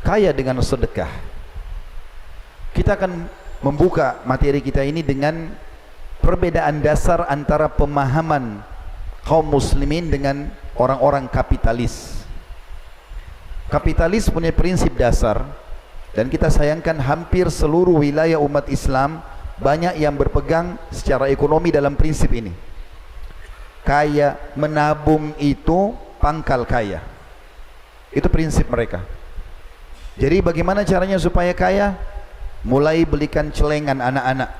kaya dengan sedekah. Kita akan membuka materi kita ini dengan perbedaan dasar antara pemahaman kaum muslimin dengan orang-orang kapitalis. Kapitalis punya prinsip dasar, dan kita sayangkan hampir seluruh wilayah umat Islam banyak yang berpegang secara ekonomi dalam prinsip ini. Kaya, menabung itu pangkal kaya. Itu prinsip mereka. Jadi bagaimana caranya supaya kaya? Mulai belikan celengan anak-anak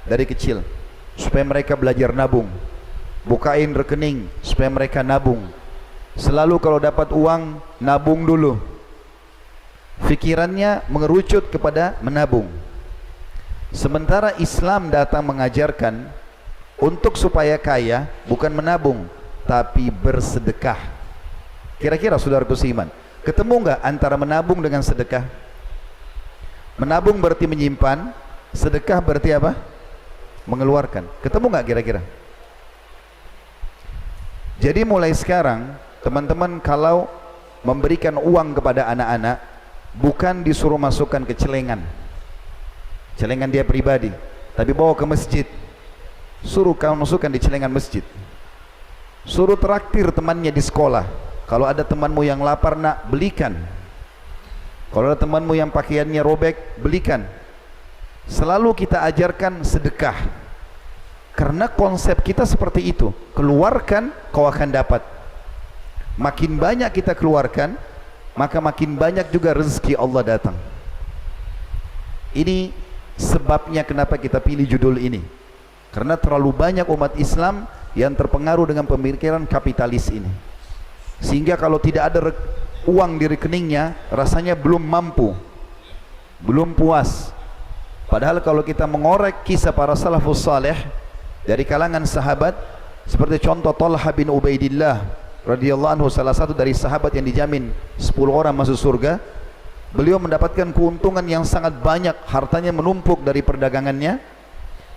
dari kecil supaya mereka belajar nabung. Bukain rekening supaya mereka nabung. Selalu kalau dapat uang, nabung dulu. Fikirannya mengerucut kepada menabung. Sementara Islam datang mengajarkan untuk supaya kaya bukan menabung tapi bersedekah. Kira-kira saudaraku seiman, ketemu enggak antara menabung dengan sedekah? Menabung berarti menyimpan, sedekah berarti apa? Mengeluarkan. Ketemu enggak kira-kira? Jadi mulai sekarang teman-teman kalau memberikan uang kepada anak-anak, bukan disuruh masukkan ke celengan dia pribadi, tapi bawa ke masjid. Suruh kamu masukkan di celengan masjid. Suruh traktir temannya di sekolah. Kalau ada temanmu yang lapar, nak, belikan. Kalau ada temanmu yang pakaiannya robek, belikan. Selalu kita ajarkan sedekah, karena konsep kita seperti itu. Keluarkan, kau akan dapat. Makin banyak kita keluarkan, maka makin banyak juga rezeki Allah datang. Ini sebabnya kenapa kita pilih judul ini, karena terlalu banyak umat Islam yang terpengaruh dengan pemikiran kapitalis ini, sehingga kalau tidak ada uang di rekeningnya rasanya belum mampu, belum puas. Padahal kalau kita mengorek kisah para salafus saleh dari kalangan sahabat, seperti contoh Talha bin Ubaidillah radhiyallahu anhu, salah satu dari sahabat yang dijamin 10 orang masuk surga. Beliau mendapatkan keuntungan yang sangat banyak, hartanya menumpuk dari perdagangannya.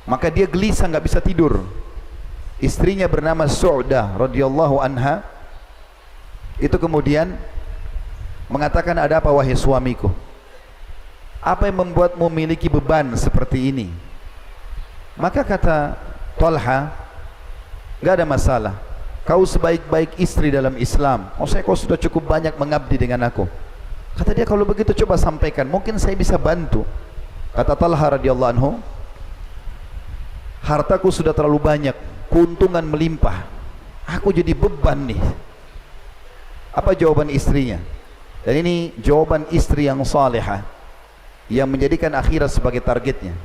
Maka dia gelisah, nggak bisa tidur. Istrinya bernama Su'dah radhiyallahu anha itu kemudian mengatakan, ada apa wahai suamiku? Apa yang membuatmu memiliki beban seperti ini? Maka kata Talha, gak ada masalah, kau sebaik-baik istri dalam Islam. Maksudnya kau sudah cukup banyak mengabdi dengan aku. Kata dia, kalau begitu coba sampaikan, mungkin saya bisa bantu. Kata Talha radhiyallahu anhu, hartaku sudah terlalu banyak, keuntungan melimpah, aku jadi beban nih. Apa jawaban istrinya? Dan ini jawaban istri yang salihah, yang menjadikan akhirat sebagai targetnya.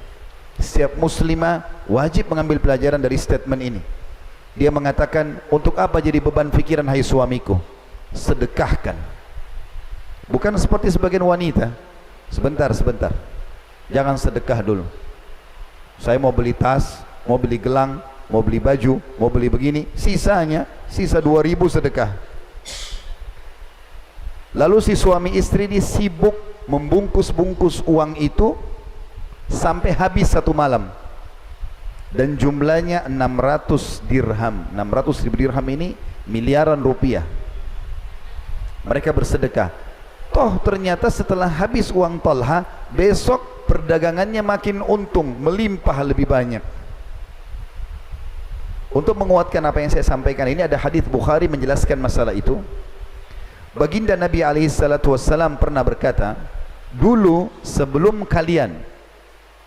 Setiap muslimah wajib mengambil pelajaran dari statement ini. Dia mengatakan, untuk apa jadi beban fikiran hai suamiku? Sedekahkan. Bukan seperti sebagian wanita, sebentar, jangan sedekah dulu. Saya mau beli tas, mau beli gelang, mau beli baju, mau beli begini, sisa 2.000 sedekah. Lalu si suami istri ini sibuk membungkus-bungkus uang itu sampai habis satu malam, dan jumlahnya 600 dirham. 600.000 dirham ini miliaran rupiah. Mereka bersedekah. Toh ternyata setelah habis uang Talha, besok perdagangannya makin untung, melimpah lebih banyak. Untuk menguatkan apa yang saya sampaikan ini, ada hadis Bukhari menjelaskan masalah itu. Baginda Nabi SAW pernah berkata, dulu sebelum kalian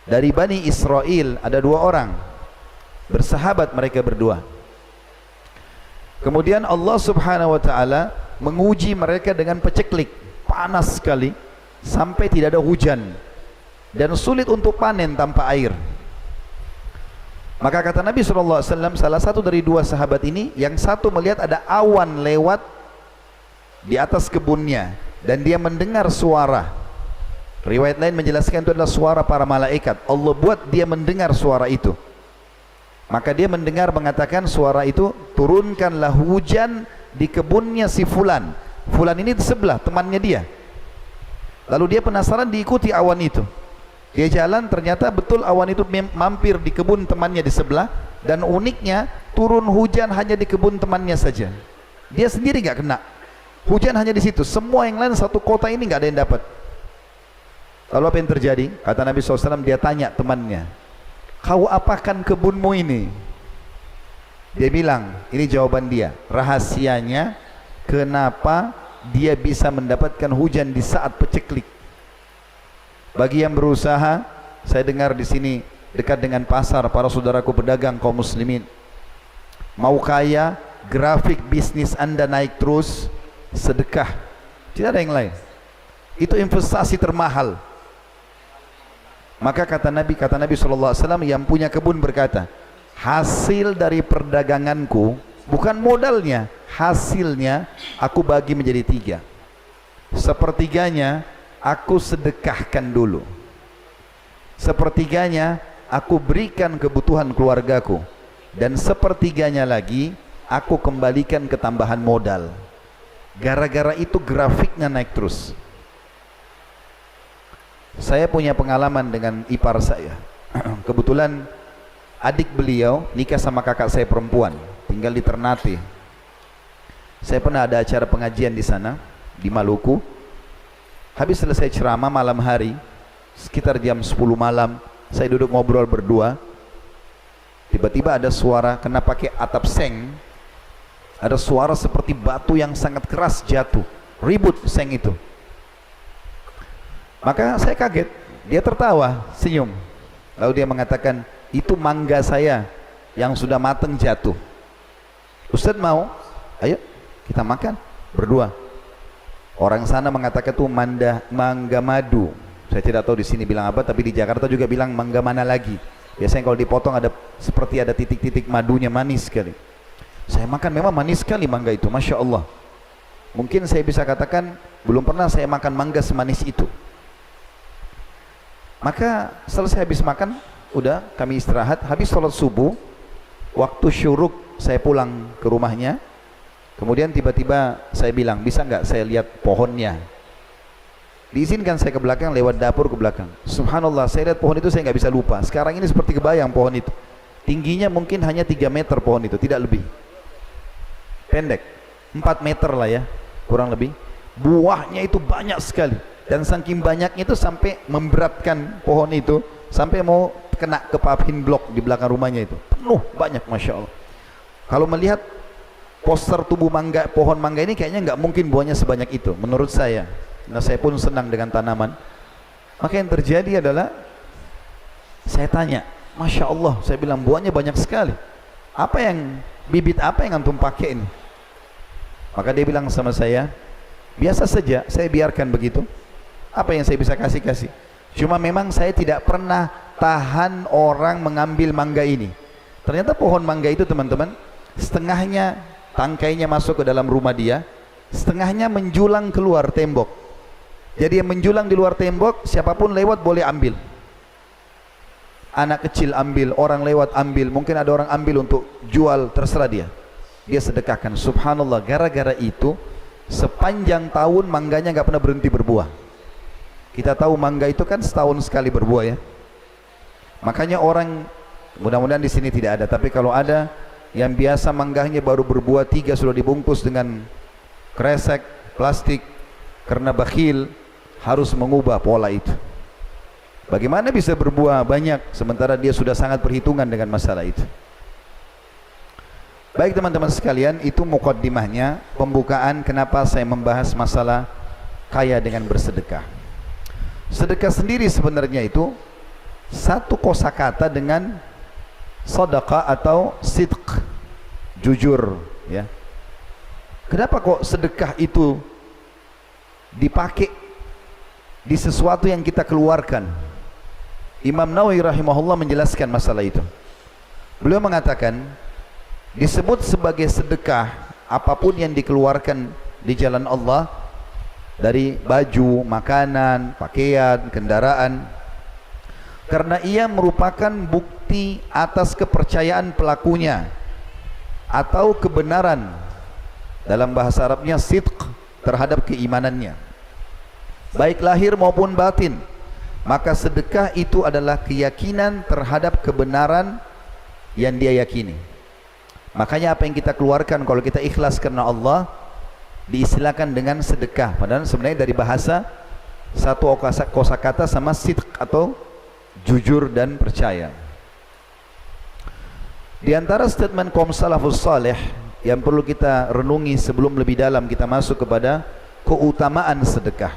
dari Bani Israel ada 2 orang bersahabat, mereka berdua. Kemudian Allah Subhanahu wa ta'ala menguji mereka dengan paceklik, panas sekali sampai tidak ada hujan dan sulit untuk panen tanpa air. Maka kata Nabi SAW, salah satu dari 2 sahabat ini, yang satu melihat ada awan lewat di atas kebunnya dan dia mendengar suara. Riwayat lain menjelaskan itu adalah suara para malaikat. Allah buat dia mendengar suara itu. Maka dia mendengar mengatakan suara itu, turunkanlah hujan di kebunnya si fulan. Fulan ini di sebelah, temannya dia. Lalu dia penasaran, diikuti awan itu. Dia jalan, ternyata betul awan itu mampir di kebun temannya di sebelah. Dan uniknya, turun hujan hanya di kebun temannya saja. Dia sendiri nggak kena. Hujan hanya di situ. Semua yang lain satu kota ini nggak ada yang dapat. Lalu apa yang terjadi? Kata Nabi SAW, dia tanya temannya, kau apakan kebunmu ini? Dia bilang, ini jawaban dia, rahasianya kenapa dia bisa mendapatkan hujan di saat peceklik. Bagi yang berusaha, saya dengar di sini dekat dengan pasar, para saudaraku pedagang kaum muslimin, mau kaya, grafik bisnis Anda naik terus, sedekah, tidak ada yang lain. Itu investasi termahal. Maka kata Nabi SAW, yang punya kebun berkata, hasil dari perdaganganku, bukan modalnya, hasilnya aku bagi menjadi 3. Sepertiganya aku sedekahkan dulu, sepertiganya aku berikan kebutuhan keluargaku, dan sepertiganya lagi aku kembalikan ke tambahan modal. Gara-gara itu grafiknya naik terus. Saya punya pengalaman dengan ipar saya. Kebetulan adik beliau nikah sama kakak saya perempuan, tinggal di Ternate. Saya pernah ada acara pengajian di sana, di Maluku. Habis selesai ceramah malam hari, sekitar jam 10 malam, saya duduk ngobrol berdua. Tiba-tiba ada suara, kena pakai atap seng, ada suara seperti batu yang sangat keras jatuh, ribut seng itu. Maka saya kaget, dia tertawa, senyum. Lalu dia mengatakan, itu mangga saya yang sudah matang jatuh. Ustadz mau? Ayo kita makan berdua. Orang sana mengatakan itu mangga madu. Saya tidak tahu di sini bilang apa, tapi di Jakarta juga bilang mangga mana lagi. Biasanya kalau dipotong ada seperti ada titik-titik madunya, manis sekali. Saya makan, memang manis sekali mangga itu, Masya Allah. Mungkin saya bisa katakan belum pernah saya makan mangga semanis itu. Maka selesai habis makan, udah kami istirahat. Habis sholat subuh, waktu syuruk saya pulang ke rumahnya. Kemudian tiba-tiba saya bilang, bisa nggak saya lihat pohonnya? Diizinkan saya ke belakang, lewat dapur ke belakang. Subhanallah, saya lihat pohon itu, saya nggak bisa lupa. Sekarang ini seperti kebayang pohon itu. Tingginya mungkin hanya 3 meter pohon itu, tidak lebih. Pendek, 4 meter lah ya, kurang lebih. Buahnya itu banyak sekali. Dan saking banyaknya itu sampai memberatkan pohon itu, sampai mau kena ke paving blok di belakang rumahnya itu. Penuh, banyak, Masya Allah. Kalau melihat poster tubuh mangga, pohon mangga ini kayaknya nggak mungkin buahnya sebanyak itu, menurut saya. Nah, saya pun senang dengan tanaman. Maka yang terjadi adalah, saya tanya, Masya Allah, saya bilang buahnya banyak sekali. Apa yang, bibit apa yang antum pakai ini? Maka dia bilang sama saya, biasa saja, saya biarkan begitu. Apa yang saya bisa kasih? Cuma memang saya tidak pernah tahan orang mengambil mangga ini. Ternyata pohon mangga itu, teman-teman, setengahnya tangkainya masuk ke dalam rumah dia, setengahnya menjulang keluar tembok. Jadi yang menjulang di luar tembok, siapapun lewat boleh ambil. Anak kecil ambil, orang lewat ambil, mungkin ada orang ambil untuk jual, terserah dia. Dia sedekahkan. Subhanallah, gara-gara itu sepanjang tahun mangganya nggak pernah berhenti berbuah. Kita tahu mangga itu kan setahun sekali berbuah ya. Makanya orang, mudah-mudahan di sini tidak ada, tapi kalau ada yang biasa mangganya baru berbuah 3 sudah dibungkus dengan kresek plastik, karena bakhil harus mengubah pola itu. Bagaimana bisa berbuah banyak sementara dia sudah sangat perhitungan dengan masalah itu. Baik teman-teman sekalian, itu mukaddimahnya, pembukaan kenapa saya membahas masalah kaya dengan bersedekah. Sedekah sendiri sebenarnya itu satu kosakata dengan sedekah atau sidq, jujur ya. Kenapa kok sedekah itu dipakai di sesuatu yang kita keluarkan? Imam Nawawi rahimahullah menjelaskan masalah itu. Beliau mengatakan, disebut sebagai sedekah apapun yang dikeluarkan di jalan Allah, dari baju, makanan, pakaian, kendaraan, karena ia merupakan bukti atas kepercayaan pelakunya atau kebenaran, dalam bahasa Arabnya sidq, terhadap keimanannya, baik lahir maupun batin. Maka sedekah itu adalah keyakinan terhadap kebenaran yang dia yakini. Makanya apa yang kita keluarkan kalau kita ikhlas karena Allah diistilahkan dengan sedekah. Padahal sebenarnya dari bahasa satu kosakata sama sidq atau jujur dan percaya. Di antara statement kaum salafus saleh yang perlu kita renungi sebelum lebih dalam kita masuk kepada keutamaan sedekah,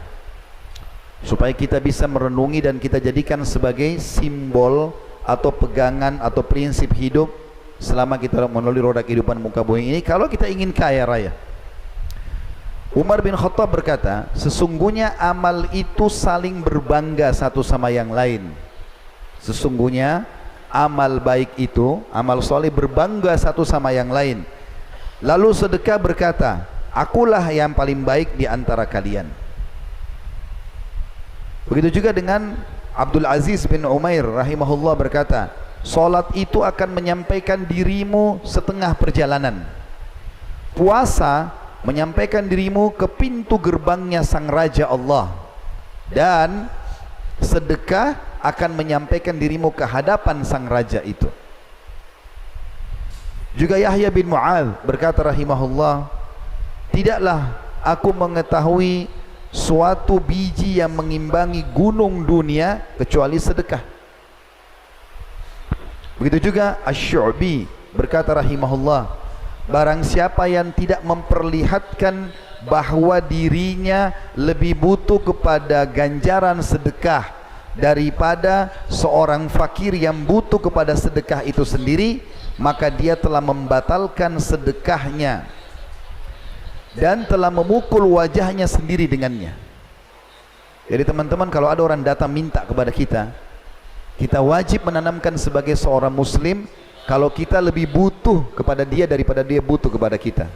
supaya kita bisa merenungi dan kita jadikan sebagai simbol atau pegangan atau prinsip hidup selama kita melalui roda kehidupan muka bumi ini. Kalau kita ingin kaya raya, Umar bin Khattab berkata, sesungguhnya amal itu saling berbangga satu sama yang lain. Sesungguhnya amal baik itu, amal soleh berbangga satu sama yang lain. Lalu sedekah berkata, akulah yang paling baik di antara kalian. Begitu juga dengan Abdul Aziz bin Umair rahimahullah berkata, solat itu akan menyampaikan dirimu setengah perjalanan. Puasa menyampaikan dirimu ke pintu gerbangnya sang Raja Allah, dan sedekah akan menyampaikan dirimu ke hadapan sang Raja itu. Juga Yahya bin Mu'adz berkata rahimahullah, tidaklah aku mengetahui suatu biji yang mengimbangi gunung dunia kecuali sedekah. Begitu juga Asy-Syu'bi berkata rahimahullah, barang siapa yang tidak memperlihatkan bahwa dirinya lebih butuh kepada ganjaran sedekah daripada seorang fakir yang butuh kepada sedekah itu sendiri, maka dia telah membatalkan sedekahnya dan telah memukul wajahnya sendiri dengannya. Jadi teman-teman, kalau ada orang datang minta kepada kita, kita wajib menanamkan sebagai seorang muslim kalau kita lebih butuh kepada dia daripada dia butuh kepada kita.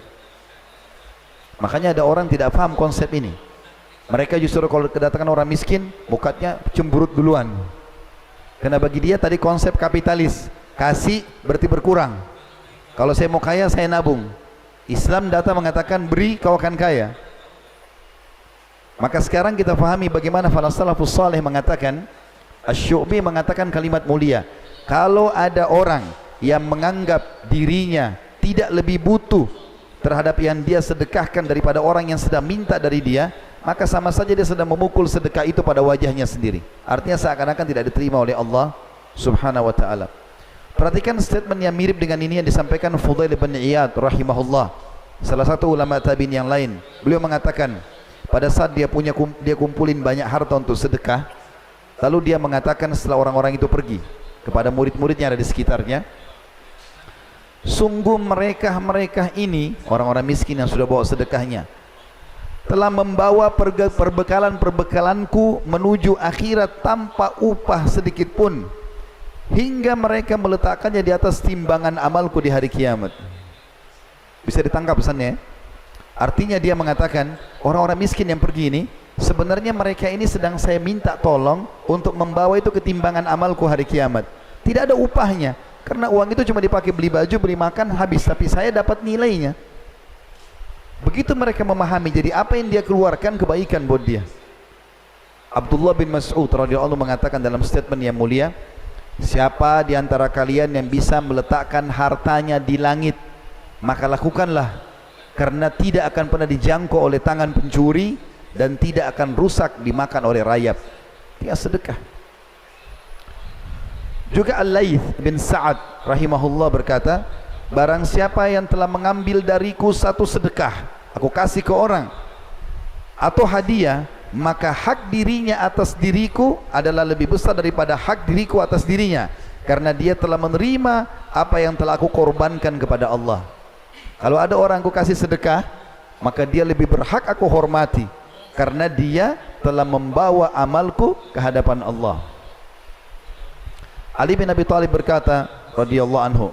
Makanya ada orang tidak paham konsep ini. Mereka justru kalau kedatangan orang miskin, mukanya cemberut duluan. Karena bagi dia tadi konsep kapitalis, kasih berarti berkurang. Kalau saya mau kaya, saya nabung. Islam datang mengatakan beri, kau akan kaya. Maka sekarang kita pahami bagaimana salafus saleh mengatakan. Asy-Syu'bi mengatakan kalimat mulia, kalau ada orang yang menganggap dirinya tidak lebih butuh terhadap yang dia sedekahkan daripada orang yang sedang minta dari dia, maka sama saja dia sedang memukul sedekah itu pada wajahnya sendiri. Artinya seakan-akan tidak diterima oleh Allah subhanahu wa ta'ala. Perhatikan statement yang mirip dengan ini yang disampaikan Fudail bin Iyad rahimahullah, salah satu ulama tabi'in yang lain. Beliau mengatakan pada saat dia kumpulin banyak harta untuk sedekah, lalu dia mengatakan setelah orang-orang itu pergi kepada murid-muridnya yang ada di sekitarnya, sungguh mereka ini orang-orang miskin yang sudah bawa sedekahnya telah membawa perbekalanku menuju akhirat tanpa upah sedikit pun, hingga mereka meletakkannya di atas timbangan amalku di hari kiamat. Bisa ditangkap pesannya? Artinya dia mengatakan orang-orang miskin yang pergi ini sebenarnya mereka ini sedang saya minta tolong untuk membawa itu ke timbangan amalku hari kiamat. Tidak ada upahnya, karena uang itu cuma dipakai beli baju, beli makan, habis, tapi saya dapat nilainya. Begitu mereka memahami, jadi apa yang dia keluarkan kebaikan buat dia. Abdullah bin Mas'ud radhiyallahu anhu mengatakan dalam statement yang mulia, siapa di antara kalian yang bisa meletakkan hartanya di langit, maka lakukanlah, karena tidak akan pernah dijangkau oleh tangan pencuri dan tidak akan rusak dimakan oleh rayap. Dia sedekah. Juga Al-Laits bin Sa'ad rahimahullah berkata, barang siapa yang telah mengambil dariku satu sedekah, aku kasih ke orang, atau hadiah, maka hak dirinya atas diriku adalah lebih besar daripada hak diriku atas dirinya, karena dia telah menerima apa yang telah aku korbankan kepada Allah. Kalau ada orang aku kasih sedekah, maka dia lebih berhak aku hormati, karena dia telah membawa amalku ke hadapan Allah. Ali bin Abi Thalib berkata radhiyallahu anhu,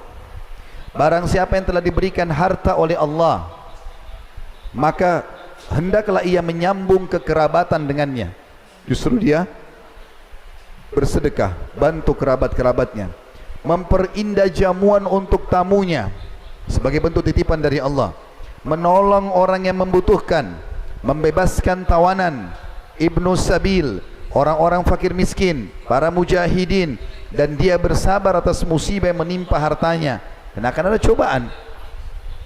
barang siapa yang telah diberikan harta oleh Allah, maka hendaklah ia menyambung kekerabatan dengannya. Justru dia bersedekah, bantu kerabat-kerabatnya, memperindah jamuan untuk tamunya sebagai bentuk titipan dari Allah, menolong orang yang membutuhkan, membebaskan tawanan, ibnu sabil, orang-orang fakir miskin, para mujahidin, dan dia bersabar atas musibah yang menimpa hartanya. Karena akan ada cobaan,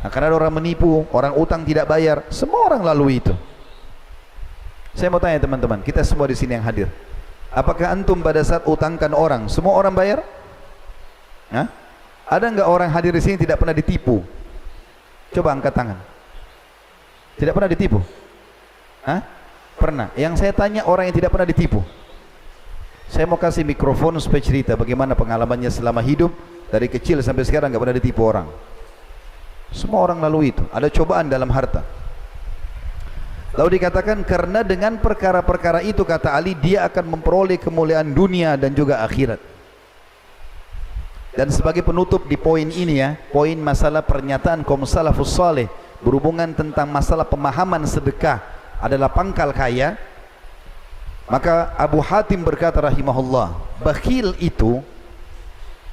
akan ada orang menipu, orang utang tidak bayar, semua orang lalui itu. Saya mau tanya teman-teman, kita semua di sini yang hadir, apakah antum pada saat utangkan orang, semua orang bayar? Hah? Ada nggak orang hadir di sini tidak pernah ditipu? Coba angkat tangan. Tidak pernah ditipu? Hah? Pernah. Yang saya tanya orang yang tidak pernah ditipu. Saya mau kasih mikrofon supaya cerita bagaimana pengalamannya selama hidup dari kecil sampai sekarang nggak pernah ditipu orang. Semua orang lalui itu. Ada cobaan dalam harta. Lalu dikatakan karena dengan perkara-perkara itu kata Ali dia akan memperoleh kemuliaan dunia dan juga akhirat. Dan sebagai penutup di poin ini ya, poin masalah pernyataan kaum salafus saleh berhubungan tentang masalah pemahaman sedekah adalah pangkal kaya, maka Abu Hatim berkata rahimahullah, bakhil itu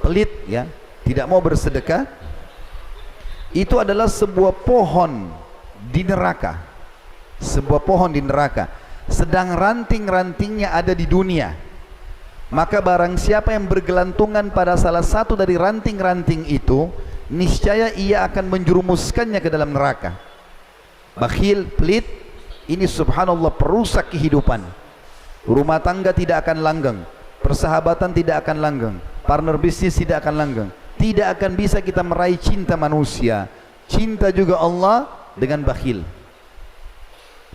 pelit ya, tidak mau bersedekah, itu adalah sebuah pohon di neraka. Sebuah pohon di neraka, sedang ranting-rantingnya ada di dunia. Maka barang siapa yang bergelantungan pada salah satu dari ranting-ranting itu, niscaya ia akan menjerumuskannya ke dalam neraka. Bakhil, pelit, ini subhanallah perusak kehidupan. Rumah tangga tidak akan langgeng, persahabatan tidak akan langgeng, partner bisnis tidak akan langgeng. Tidak akan bisa kita meraih cinta manusia, cinta juga Allah dengan bakhil.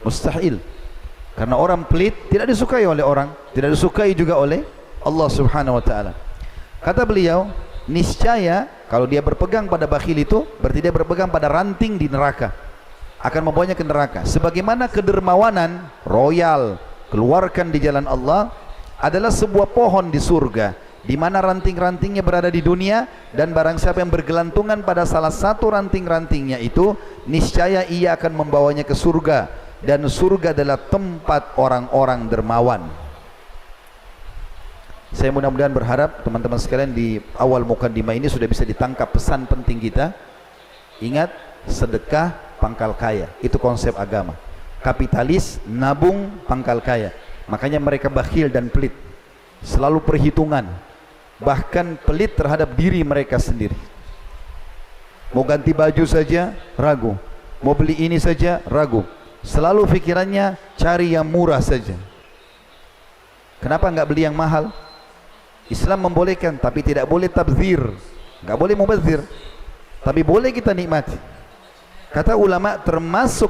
Mustahil. Karena orang pelit tidak disukai oleh orang, tidak disukai juga oleh Allah subhanahu wa ta'ala. Kata beliau, niscaya kalau dia berpegang pada bakhil itu berarti dia berpegang pada ranting di neraka, akan membawanya ke neraka. Sebagaimana kedermawanan royal keluarkan di jalan Allah adalah sebuah pohon di surga, di mana ranting-rantingnya berada di dunia, dan barang siapa yang bergelantungan pada salah satu ranting-rantingnya itu, niscaya ia akan membawanya ke surga, dan surga adalah tempat orang-orang dermawan. Saya mudah-mudahan berharap teman-teman sekalian di awal mukaddimah ini sudah bisa ditangkap pesan penting kita. Ingat, sedekah pangkal kaya, itu konsep agama. Kapitalis nabung pangkal kaya. Makanya mereka bakhil dan pelit, selalu perhitungan, bahkan pelit terhadap diri mereka sendiri. Mau ganti baju saja ragu, mau beli ini saja ragu, selalu pikirannya cari yang murah saja. Kenapa nggak beli yang mahal? Islam membolehkan, tapi tidak boleh tabdzir, nggak boleh mubadzir, tapi boleh kita nikmati. Kata ulama, termasuk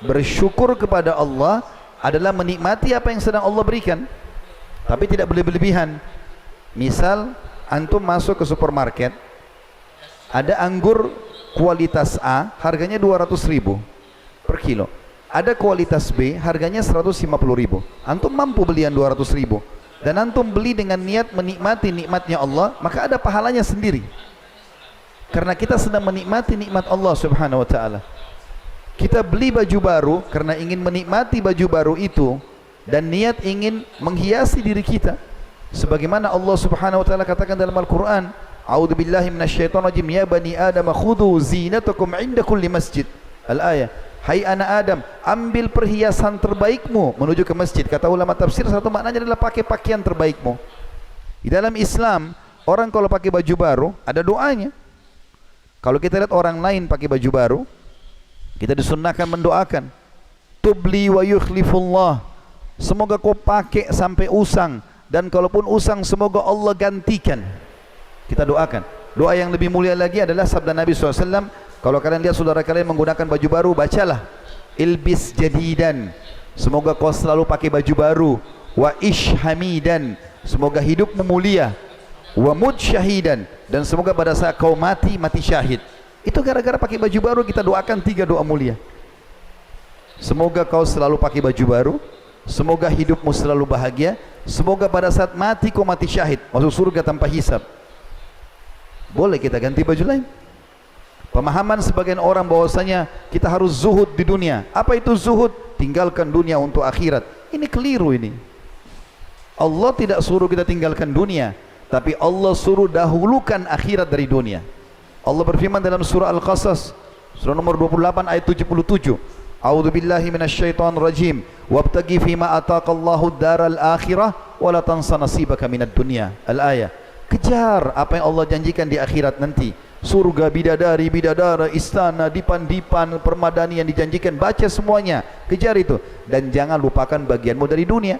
bersyukur kepada Allah adalah menikmati apa yang sedang Allah berikan, tapi tidak boleh berlebihan. Misal antum masuk ke supermarket, ada anggur kualitas A harganya 200.000 per kilo, ada kualitas B harganya 150.000. Antum mampu beli yang 200.000 dan antum beli dengan niat menikmati nikmatnya Allah, maka ada pahalanya sendiri. Karena kita sedang menikmati nikmat Allah subhanahu wa ta'ala. Kita beli baju baru karena ingin menikmati baju baru itu dan niat ingin menghiasi diri kita. Sebagaimana Allah subhanahu wa ta'ala katakan dalam Al-Quran, A'udzubillahi minasyaitonirrajim, ya bani Adam khudhu zinatakum inda kulli masjid. Al-ayah, hai anak Adam, ambil perhiasan terbaikmu menuju ke masjid. Kata ulama tafsir, satu maknanya adalah pakai pakaian terbaikmu. Di dalam Islam, orang kalau pakai baju baru ada doanya. Kalau kita lihat orang lain pakai baju baru, kita disunnahkan mendoakan, tubli wa yukhlifullah, semoga kau pakai sampai usang, dan kalaupun usang semoga Allah gantikan. Kita doakan. Doa yang lebih mulia lagi adalah sabda Nabi SAW, kalau kalian lihat saudara kalian menggunakan baju baru, bacalah ilbis jadidan, semoga kau selalu pakai baju baru. Wa ish hamidan, semoga hidupmu mulia. Wa mut syahidan, dan semoga pada saat kau mati, mati syahid. Itu gara-gara pakai baju baru kita doakan 3 doa mulia. Semoga kau selalu pakai baju baru, semoga hidupmu selalu bahagia, semoga pada saat mati kau mati syahid, masuk surga tanpa hisab. Boleh kita ganti baju lain. Pemahaman sebagian orang bahwasanya kita harus zuhud di dunia. Apa itu zuhud? Tinggalkan dunia untuk akhirat. Ini keliru ini. Allah tidak suruh kita tinggalkan dunia, tapi Allah suruh dahulukan akhirat dari dunia. Allah berfirman dalam surah Al-Qasas, surah nomor 28 ayat 77. A'udzubillahi minasyaitonirrajim. Wabtaghi fima ataqallahu daral akhirah wa la tansa nasibaka minad dunya. Al-ayah. Kejar apa yang Allah janjikan di akhirat nanti. surga, bidadari, bidadara, istana, dipan-dipan, permadani yang dijanjikan, baca semuanya, kejar itu, dan jangan lupakan bagianmu dari dunia.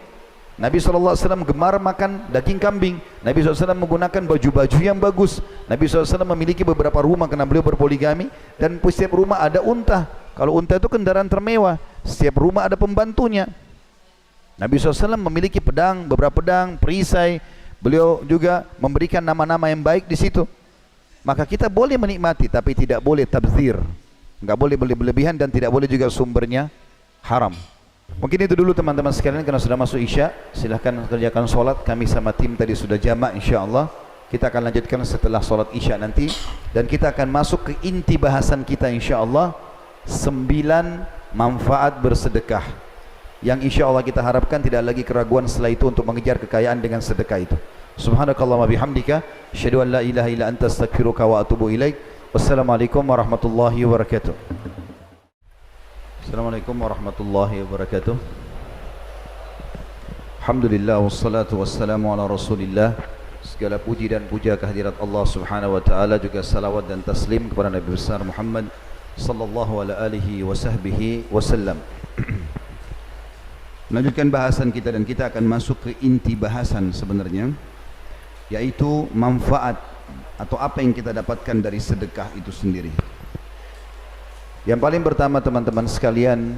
Nabi SAW gemar makan daging kambing. Nabi SAW menggunakan baju-baju yang bagus. Nabi SAW memiliki beberapa rumah karena beliau berpoligami, dan setiap rumah ada unta. Kalau unta itu kendaraan termewah, setiap rumah ada pembantunya. Nabi SAW memiliki pedang, beberapa pedang, perisai. Beliau juga memberikan nama-nama yang baik di situ. Maka kita boleh menikmati, tapi tidak boleh tabzir, enggak boleh berlebihan, dan tidak boleh juga sumbernya haram. Mungkin itu dulu teman-teman sekalian, karena sudah masuk Isya. Silahkan kerjakan solat. Kami sama tim tadi sudah jamak, insyaAllah. Kita akan lanjutkan setelah solat Isya nanti, dan kita akan masuk ke inti bahasan kita insyaAllah, 9 manfaat bersedekah, yang insyaAllah kita harapkan tidak lagi keraguan setelah itu untuk mengejar kekayaan dengan sedekah itu. Subhanakallahumma bihamdika, asyhadu an la ilaha illa anta, astaghfiruka wa atubu ilaik. Wassalamualaikum warahmatullahi wabarakatuh. Assalamualaikum warahmatullahi wabarakatuh. Alhamdulillah, wassalatu wassalamu ala Rasulillah. Segala puji dan puja kehadirat Allah Subhanahu wa taala, juga salawat dan taslim kepada Nabi besar Muhammad sallallahu alaihi wasallam. Melanjutkan bahasan kita, dan kita akan masuk ke inti bahasan sebenarnya, yaitu manfaat atau apa yang kita dapatkan dari sedekah itu sendiri. Yang paling pertama teman-teman sekalian,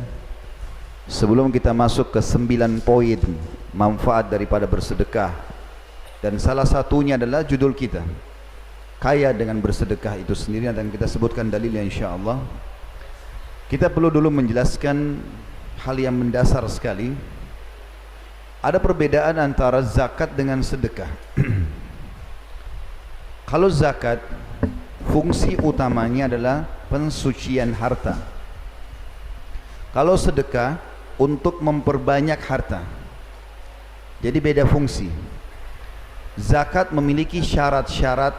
sebelum kita masuk ke 9 poin manfaat daripada bersedekah, dan salah satunya adalah judul kita, kaya dengan bersedekah itu sendiri, dan kita sebutkan dalilnya insyaAllah. Kita perlu dulu menjelaskan hal yang mendasar sekali. Ada perbedaan antara zakat dengan sedekah. Kalau zakat, fungsi utamanya adalah pensucian harta. Kalau sedekah, untuk memperbanyak harta. Jadi beda fungsi. Zakat memiliki syarat-syarat.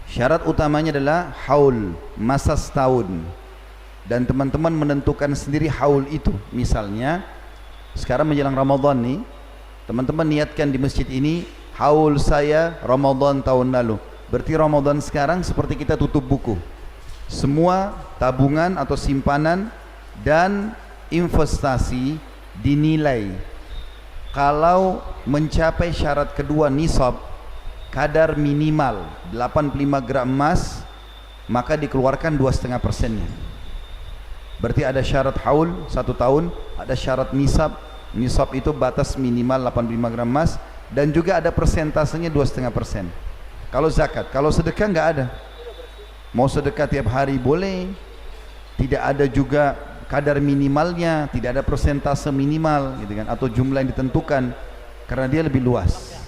Syarat utamanya adalah haul, masa setahun. Dan teman-teman menentukan sendiri haul itu. Misalnya, sekarang menjelang Ramadan nih, teman-teman niatkan di masjid ini, haul saya Ramadan tahun lalu. Berarti Ramadan sekarang seperti kita tutup buku. Semua tabungan atau simpanan dan investasi dinilai. Kalau mencapai syarat kedua nisab, kadar minimal 85 gram emas, maka dikeluarkan 2,5%-nya. Berarti ada syarat haul 1 tahun, ada syarat nisab. Nisab itu batas minimal 85 gram emas, dan juga ada persentasenya 2,5%. Kalau zakat, kalau sedekah enggak ada. Mau sedekah tiap hari boleh, tidak ada juga kadar minimalnya, tidak ada persentase minimal gitu kan, atau jumlah yang ditentukan, karena dia lebih luas.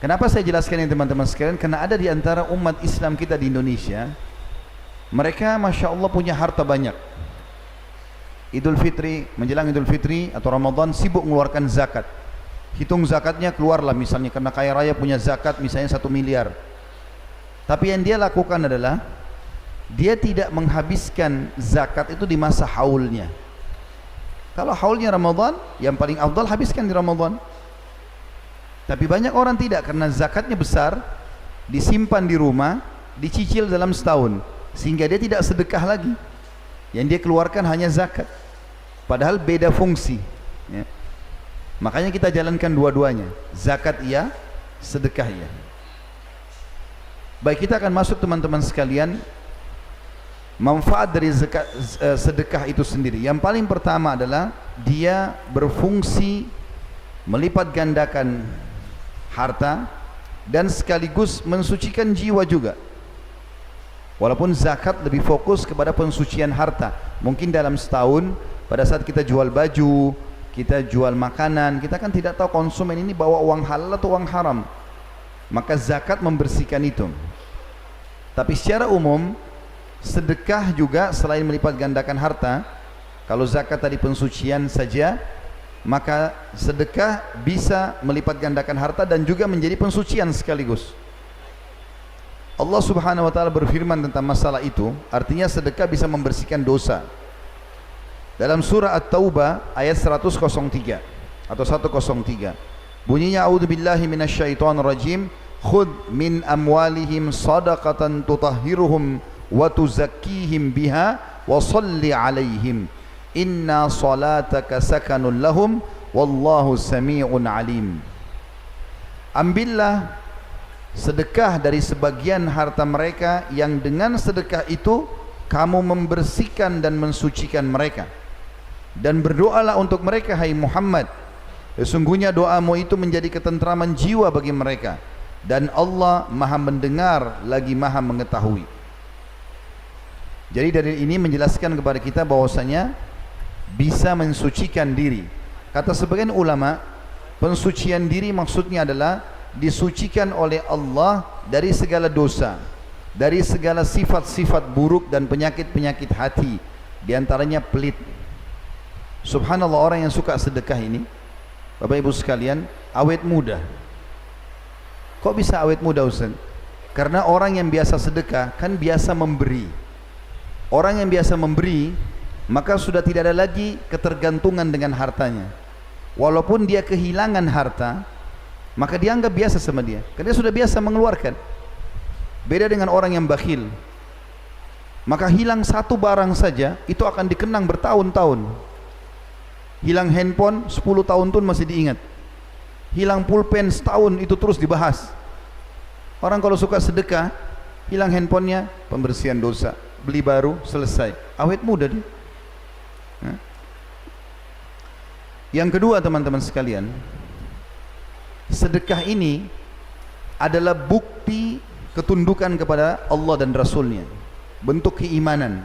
Kenapa saya jelaskan ini teman-teman sekalian? Karena ada di antara umat Islam kita di Indonesia, mereka Masya Allah punya harta banyak. Idul Fitri, menjelang Idul Fitri atau Ramadan, sibuk mengeluarkan zakat. Hitung zakatnya keluarlah, misalnya karena kaya raya punya zakat misalnya 1 miliar. Tapi yang dia lakukan adalah, dia tidak menghabiskan zakat itu di masa haulnya. Kalau haulnya Ramadan, yang paling afdal habiskan di Ramadan. Tapi banyak orang tidak, karena zakatnya besar, disimpan di rumah, dicicil dalam setahun, sehingga dia tidak sedekah lagi. Yang dia keluarkan hanya zakat, padahal beda fungsi ya. Makanya kita jalankan dua-duanya, zakat iya, sedekah iya. Baik, kita akan masuk teman-teman sekalian, manfaat dari zakat, sedekah itu sendiri. Yang paling pertama adalah dia berfungsi melipat gandakan harta, dan sekaligus mensucikan jiwa juga. Walaupun zakat lebih fokus kepada pensucian harta. Mungkin dalam setahun, pada saat kita jual baju, kita jual makanan, kita kan tidak tahu konsumen ini bawa uang halal atau uang haram. Maka zakat membersihkan itu. Tapi secara umum, sedekah juga selain melipat gandakan harta. Kalau zakat tadi pensucian saja, maka sedekah bisa melipat gandakan harta dan juga menjadi pensucian sekaligus. Allah Subhanahu wa taala berfirman tentang masalah itu, artinya sedekah bisa membersihkan dosa. Dalam surah At-Taubah ayat 103 atau 103, bunyinya a'udzubillahi minasyaitonirrajim, khudh min amwalihim sadaqatan tutahhiruhum wa tuzakkihim biha wa salli alaihim inna salataka sakanun lahum wallahu sami'un alim. Ambillah sedekah dari sebagian harta mereka yang dengan sedekah itu kamu membersihkan dan mensucikan mereka, dan berdoalah untuk mereka hai Muhammad, sesungguhnya doamu itu menjadi ketentraman jiwa bagi mereka, dan Allah maha mendengar lagi maha mengetahui. Jadi dari ini menjelaskan kepada kita bahwasanya bisa mensucikan diri. Kata sebagian ulama, pensucian diri maksudnya adalah disucikan oleh Allah dari segala dosa, dari segala sifat-sifat buruk dan penyakit-penyakit hati, diantaranya pelit. Subhanallah, orang yang suka sedekah ini, Bapak Ibu sekalian, awet muda. Kok bisa awet muda, Ustaz? Karena orang yang biasa sedekah kan biasa memberi. Orang yang biasa memberi, maka sudah tidak ada lagi ketergantungan dengan hartanya. Walaupun dia kehilangan harta, maka dia anggap biasa sama dia, karena dia sudah biasa mengeluarkan. Beda dengan orang yang bakhil, maka hilang satu barang saja itu akan dikenang bertahun-tahun. Hilang handphone 10 tahun pun masih diingat. Hilang pulpen setahun itu terus dibahas. Orang kalau suka sedekah, hilang handphonenya, pembersihan dosa, beli baru, selesai. Awet muda dia. Yang kedua teman-teman sekalian, sedekah ini adalah bukti ketundukan kepada Allah dan Rasulnya, bentuk keimanan.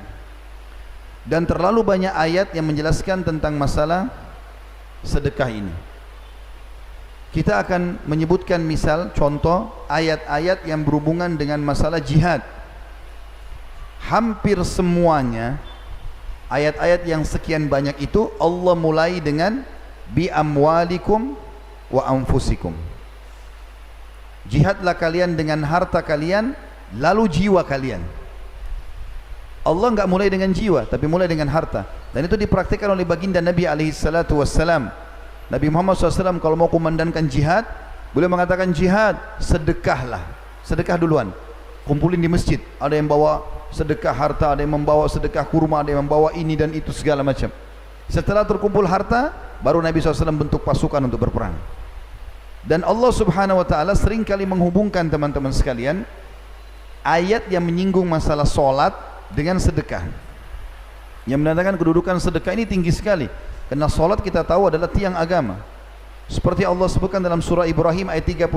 Dan terlalu banyak ayat yang menjelaskan tentang masalah sedekah ini. Kita akan menyebutkan misal contoh ayat-ayat yang berhubungan dengan masalah jihad. Hampir semuanya ayat-ayat yang sekian banyak itu Allah mulai dengan bi amwalikum wa anfusikum. Jihadlah kalian dengan harta kalian, lalu jiwa kalian. Allah enggak mulai dengan jiwa, tapi mulai dengan harta. Dan itu dipraktikkan oleh baginda Nabi SAW. Nabi Muhammad SAW kalau mau kumandangkan jihad, beliau mengatakan jihad, sedekahlah. Sedekah duluan, kumpulin di masjid. Ada yang bawa sedekah harta, ada yang membawa sedekah kurma, ada yang membawa ini dan itu segala macam. Setelah terkumpul harta, baru Nabi SAW bentuk pasukan untuk berperang. Dan Allah Subhanahu wa ta'ala seringkali menghubungkan teman-teman sekalian ayat yang menyinggung masalah solat dengan sedekah, yang menandakan kedudukan sedekah ini tinggi sekali. Karena solat kita tahu adalah tiang agama. Seperti Allah sebutkan dalam surah Ibrahim ayat 31,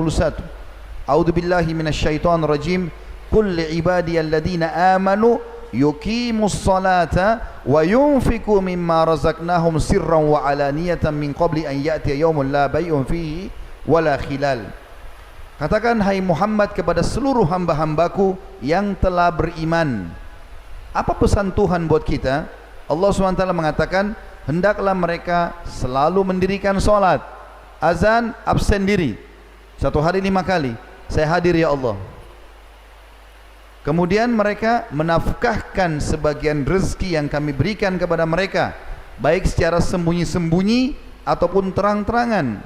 A'udzubillahi minasyaitonir rajim, qul li'ibadiyalladzina amanu yuqimus salata wa yunfiqu mimma razaqnahum sirran wa alaniyatan min qabli an ya'tiya yaumun la bay'un fihi wala khilal. Katakan hai Muhammad kepada seluruh hamba-hambaku yang telah beriman. Apa pesan Tuhan buat kita? Allah SWT mengatakan, hendaklah mereka selalu mendirikan solat, azan absen diri, 1 hari 5 kali, saya hadir ya Allah. Kemudian mereka menafkahkan sebagian rezeki yang kami berikan kepada mereka, baik secara sembunyi-sembunyi ataupun terang-terangan,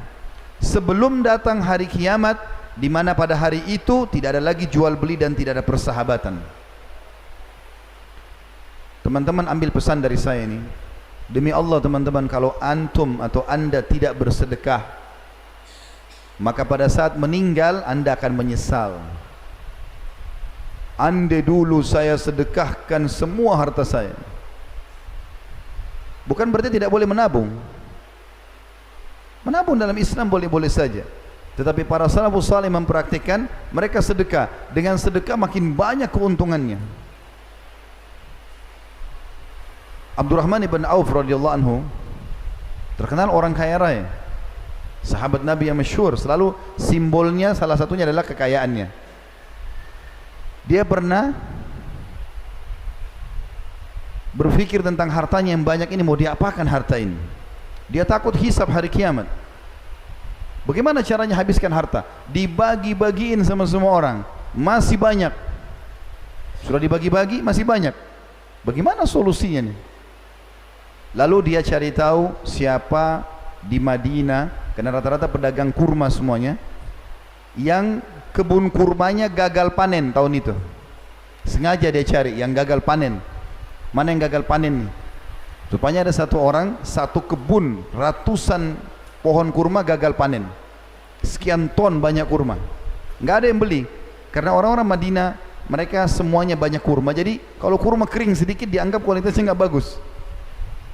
sebelum datang hari kiamat, di mana pada hari itu tidak ada lagi jual beli dan tidak ada persahabatan. Teman-teman ambil pesan dari saya ini. Demi Allah teman-teman, kalau antum atau anda tidak bersedekah, maka pada saat meninggal anda akan menyesal. Andai dulu saya sedekahkan semua harta saya. Bukan berarti tidak boleh menabung. Menabung dalam Islam boleh-boleh saja. Tetapi para salafus saleh mempraktikkan, mereka sedekah. Dengan sedekah makin banyak keuntungannya. Abdurrahman ibn Auf radhiyallahu anhu terkenal orang kaya raya, sahabat Nabi yang masyhur. Selalu simbolnya salah satunya adalah kekayaannya. Dia pernah berpikir tentang hartanya yang banyak ini, mau diapakan harta ini. Dia takut hisab hari kiamat. Bagaimana caranya habiskan harta? Dibagi-bagiin sama semua orang, masih banyak. Sudah dibagi-bagi, masih banyak. Bagaimana solusinya nih? Lalu dia cari tahu siapa di Madinah, karena rata-rata pedagang kurma semuanya, yang kebun kurmanya gagal panen tahun itu. Sengaja dia cari yang gagal panen. Mana yang gagal panen nih? Rupanya ada satu orang, satu kebun, ratusan pohon kurma gagal panen. Sekian ton banyak kurma. Nggak ada yang beli. Karena orang-orang Madinah, mereka semuanya banyak kurma. Jadi kalau kurma kering sedikit dianggap kualitasnya nggak bagus.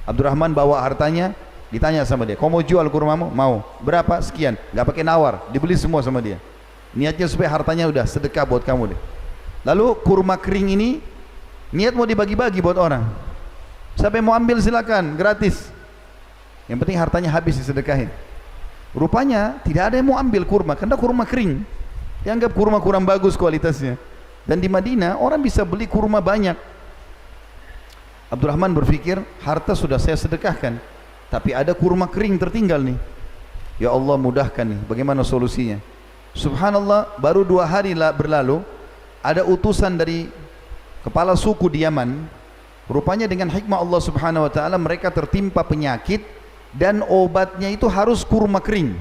Abdurrahman bawa hartanya, ditanya sama dia, kau mau jual kurmamu? Mau. Berapa? Sekian. Nggak pakai nawar, dibeli semua sama dia. Niatnya supaya hartanya udah sedekah buat kamu deh. Lalu kurma kering ini niat mau dibagi-bagi buat orang. Siapa yang mau ambil silakan, gratis. Yang penting hartanya habis disedekahin. Rupanya tidak ada yang mau ambil kurma karena kurma kering. Dianggap kurma kurang bagus kualitasnya. Dan di Madinah orang bisa beli kurma banyak. Abdurrahman berpikir, harta sudah saya sedekahkan, tapi ada kurma kering tertinggal nih. Ya Allah, mudahkan nih, bagaimana solusinya? Subhanallah, baru 2 hari berlalu, ada utusan dari kepala suku di Yaman. Rupanya dengan hikmah Allah Subhanahu wa taala mereka tertimpa penyakit dan obatnya itu harus kurma kering.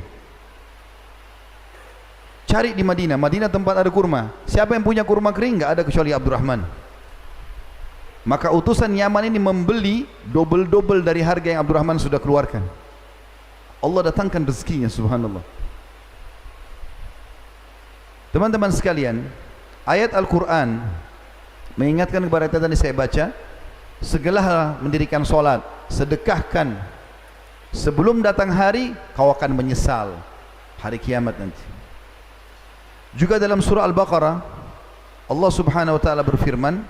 Cari di Madinah, Madinah tempat ada kurma. Siapa yang punya kurma kering? Enggak ada kecuali Abdurrahman. Maka utusan Yaman ini membeli double-double dari harga yang Abdurrahman sudah keluarkan. Allah datangkan rezekinya, subhanallah. Teman-teman sekalian, ayat Al-Quran mengingatkan kepada kita tadi saya baca, segeralah mendirikan solat, sedekahkan, sebelum datang hari kau akan menyesal hari kiamat nanti. Juga dalam surah Al-Baqarah Allah Subhanahu wa taala berfirman,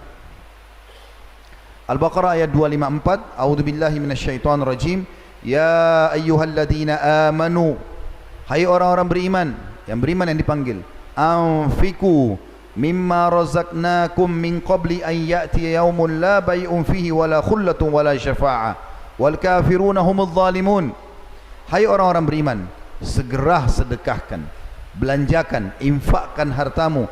Al-Baqarah ayat 254, A'udzubillahi minasyaitonir rajim, ya ayyuhalladzina amanu, hai orang-orang beriman, yang beriman yang dipanggil, anfiku mimma razaqnakum min qabli an ya'tiya yaumun la bay'un fihi wala khullatun wala syafa'ah wal kafiruna humudz zalimun. Hai orang-orang beriman, segera sedekahkan, belanjakan, infakkan hartamu,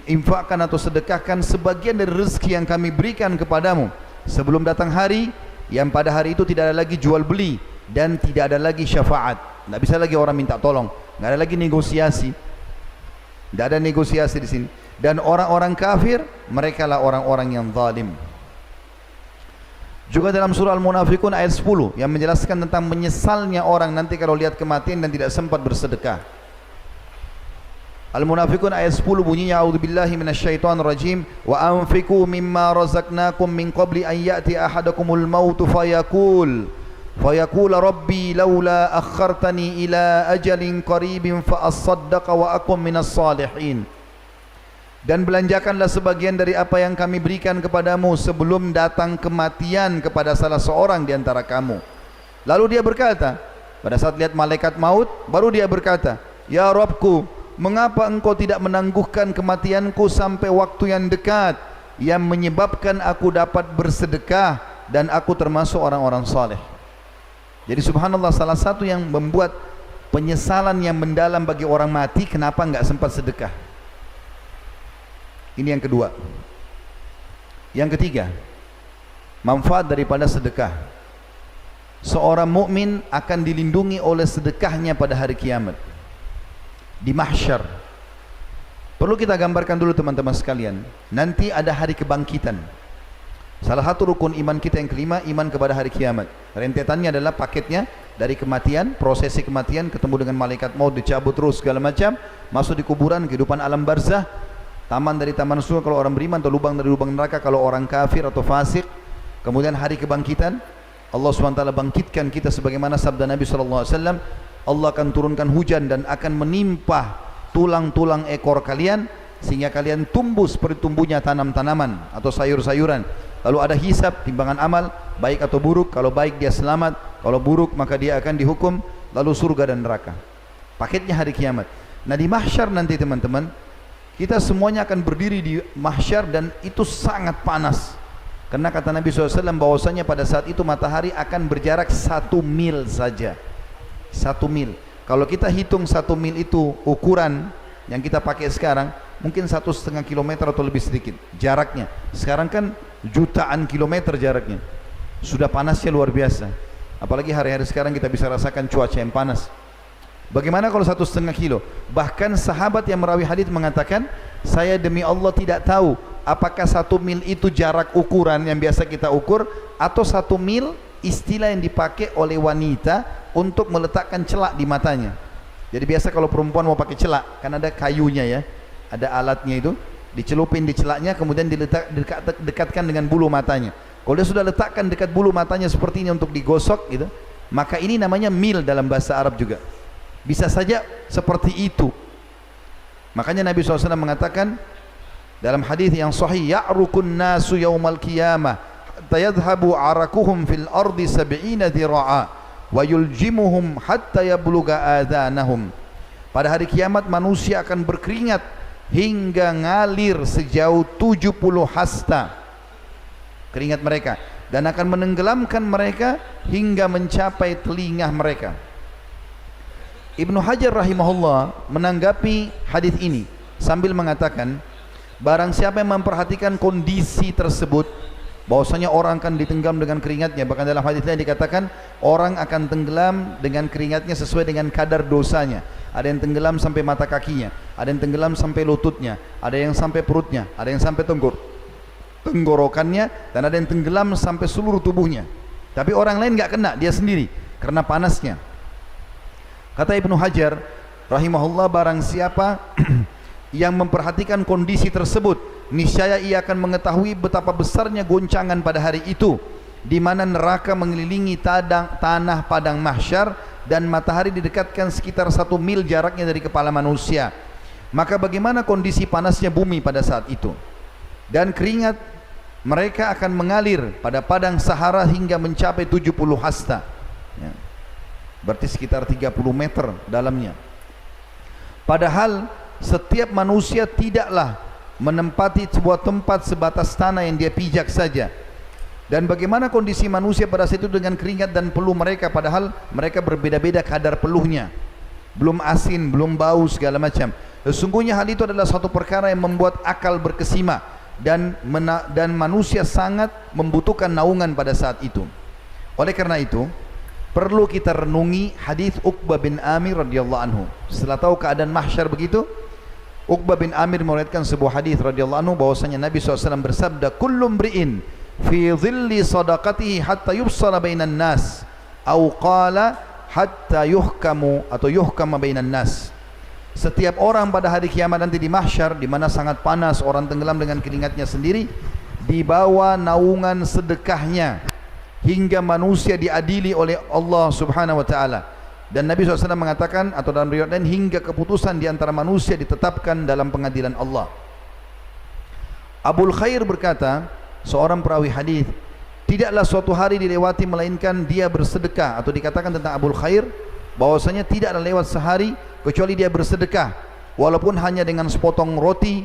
infakkan atau sedekahkan sebagian dari rezeki yang kami berikan kepadamu sebelum datang hari yang pada hari itu tidak ada lagi jual beli dan tidak ada lagi syafaat. Tidak bisa lagi orang minta tolong, tidak ada lagi negosiasi. Tidak ada negosiasi di sini. Dan orang-orang kafir, mereka lah orang-orang yang zalim. Juga dalam surah Al-Munafiqun ayat 10 yang menjelaskan tentang menyesalnya orang nanti kalau lihat kematian dan tidak sempat bersedekah. Al-Munafiqun ayat 10 bunyinya, A'udzubillahi minasyaitonir rajim, wa anfiqu mimma razaqnakum min qabli an ya'ti ahadakumul mautu fayaqul rabbi laula akhartani ila ajalin qaribin fa asaddaqa wa akum minas salihin. Dan belanjakanlah sebagian dari apa yang kami berikan kepadamu sebelum datang kematian kepada salah seorang di antara kamu. Lalu dia berkata, pada saat lihat malaikat maut, baru dia berkata, ya Rabbku, mengapa engkau tidak menangguhkan kematianku sampai waktu yang dekat yang menyebabkan aku dapat bersedekah dan aku termasuk orang-orang saleh. Jadi subhanallah, salah satu yang membuat penyesalan yang mendalam bagi orang mati, kenapa enggak sempat sedekah. Ini yang kedua. Yang ketiga, manfaat daripada sedekah. Seorang mukmin akan dilindungi oleh sedekahnya pada hari kiamat. Di mahsyar. Perlu kita gambarkan dulu teman-teman sekalian, nanti ada hari kebangkitan. Salah satu rukun iman kita yang kelima, iman kepada hari kiamat. Rentetannya adalah paketnya dari kematian, prosesi kematian, ketemu dengan malaikat maut, dicabut terus segala macam, masuk di kuburan, kehidupan alam barzah, taman dari taman surga kalau orang beriman, atau lubang dari lubang neraka kalau orang kafir atau fasik. Kemudian hari kebangkitan, Allah SWT bangkitkan kita sebagaimana sabda Nabi SAW, Allah akan turunkan hujan dan akan menimpa tulang-tulang ekor kalian sehingga kalian tumbuh seperti tumbuhnya tanam-tanaman atau sayur-sayuran. Lalu ada hisab, timbangan amal, baik atau buruk. Kalau baik dia selamat, kalau buruk maka dia akan dihukum, lalu surga dan neraka. Paketnya hari kiamat. Nah di mahsyar nanti teman-teman, kita semuanya akan berdiri di mahsyar dan itu sangat panas. Karena kata Nabi SAW bahwasanya pada saat itu matahari akan berjarak 1 mil saja. 1 mil. Kalau kita hitung 1 mil itu ukuran yang kita pakai sekarang, mungkin 1,5 kilometer atau lebih sedikit jaraknya. Sekarang kan jutaan kilometer jaraknya. Sudah panasnya luar biasa. Apalagi hari-hari sekarang kita bisa rasakan cuaca yang panas. Bagaimana kalau 1,5 kilo? Bahkan sahabat yang merawi hadis mengatakan, saya demi Allah tidak tahu apakah 1 mil itu jarak ukuran yang biasa kita ukur, atau 1 mil istilah yang dipakai oleh wanita untuk meletakkan celak di matanya. Jadi biasa kalau perempuan mau pakai celak, kan ada kayunya ya, ada alatnya itu, dicelupin di celaknya, kemudian dekatkan dengan bulu matanya. Kalau dia sudah letakkan dekat bulu matanya seperti ini untuk digosok gitu, maka ini namanya mil dalam bahasa Arab juga. Bisa saja seperti itu. Makanya Nabi SAW mengatakan dalam hadis yang sahih, ya'rukun nasu yaumal qiyamah hatta yadhhabu arakuhum fil ardi 70 dhira'a wa yuljimuhum hatta yabluga adhanahum. Pada hari kiamat manusia akan berkeringat hingga ngalir sejauh 70 hasta keringat mereka, dan akan menenggelamkan mereka hingga mencapai telinga mereka. Ibnu Hajar rahimahullah menanggapi hadis ini sambil mengatakan, barang siapa yang memperhatikan kondisi tersebut, bahwasanya orang akan ditenggelam dengan keringatnya. Bahkan dalam hadis lain dikatakan orang akan tenggelam dengan keringatnya sesuai dengan kadar dosanya. Ada yang tenggelam sampai mata kakinya, ada yang tenggelam sampai lututnya, ada yang sampai perutnya, ada yang sampai tenggorokannya, dan ada yang tenggelam sampai seluruh tubuhnya. Tapi orang lain nggak kena, dia sendiri karena panasnya. Kata Ibnu Hajar rahimahullah, barang siapa yang memperhatikan kondisi tersebut, niscaya ia akan mengetahui betapa besarnya goncangan pada hari itu, di mana neraka mengelilingi tanah padang mahsyar dan matahari didekatkan sekitar 1 mil jaraknya dari kepala manusia. Maka bagaimana kondisi panasnya bumi pada saat itu? Dan keringat mereka akan mengalir pada padang Sahara hingga mencapai 70 hasta ya. Berarti sekitar 30 meter dalamnya. Padahal setiap manusia tidaklah menempati sebuah tempat sebatas tanah yang dia pijak saja. Dan bagaimana kondisi manusia pada saat itu dengan keringat dan peluh mereka, padahal mereka berbeda-beda kadar peluhnya, belum asin, belum bau, segala macam. Sesungguhnya hal itu adalah suatu perkara yang membuat akal berkesima, dan manusia sangat membutuhkan naungan pada saat itu. Oleh karena itu perlu kita renungi hadis Uqbah bin Amir radhiyallahu anhu. Setelah tahu keadaan mahsyar begitu, Uqbah bin Amir meriwayatkan sebuah hadis radhiyallahu anhu bahwasanya Nabi SAW bersabda, kullu mri'in fi dhilli sadaqatihi hatta yubsala bainan nas, au qala hatta yuhkamu atau yuhkama bainan nas. Setiap orang pada hari kiamat nanti di mahsyar, di mana sangat panas, orang tenggelam dengan keringatnya sendiri, di bawah naungan sedekahnya hingga manusia diadili oleh Allah Subhanahu wa taala. Dan Nabi SAW mengatakan, atau dalam riwayat lain, hingga keputusan di antara manusia ditetapkan dalam pengadilan Allah. Abul Khair berkata, seorang perawi hadis, tidaklah suatu hari dilewati melainkan dia bersedekah, atau dikatakan tentang Abul Khair bahwasanya tidaklah lewat sehari kecuali dia bersedekah, walaupun hanya dengan sepotong roti,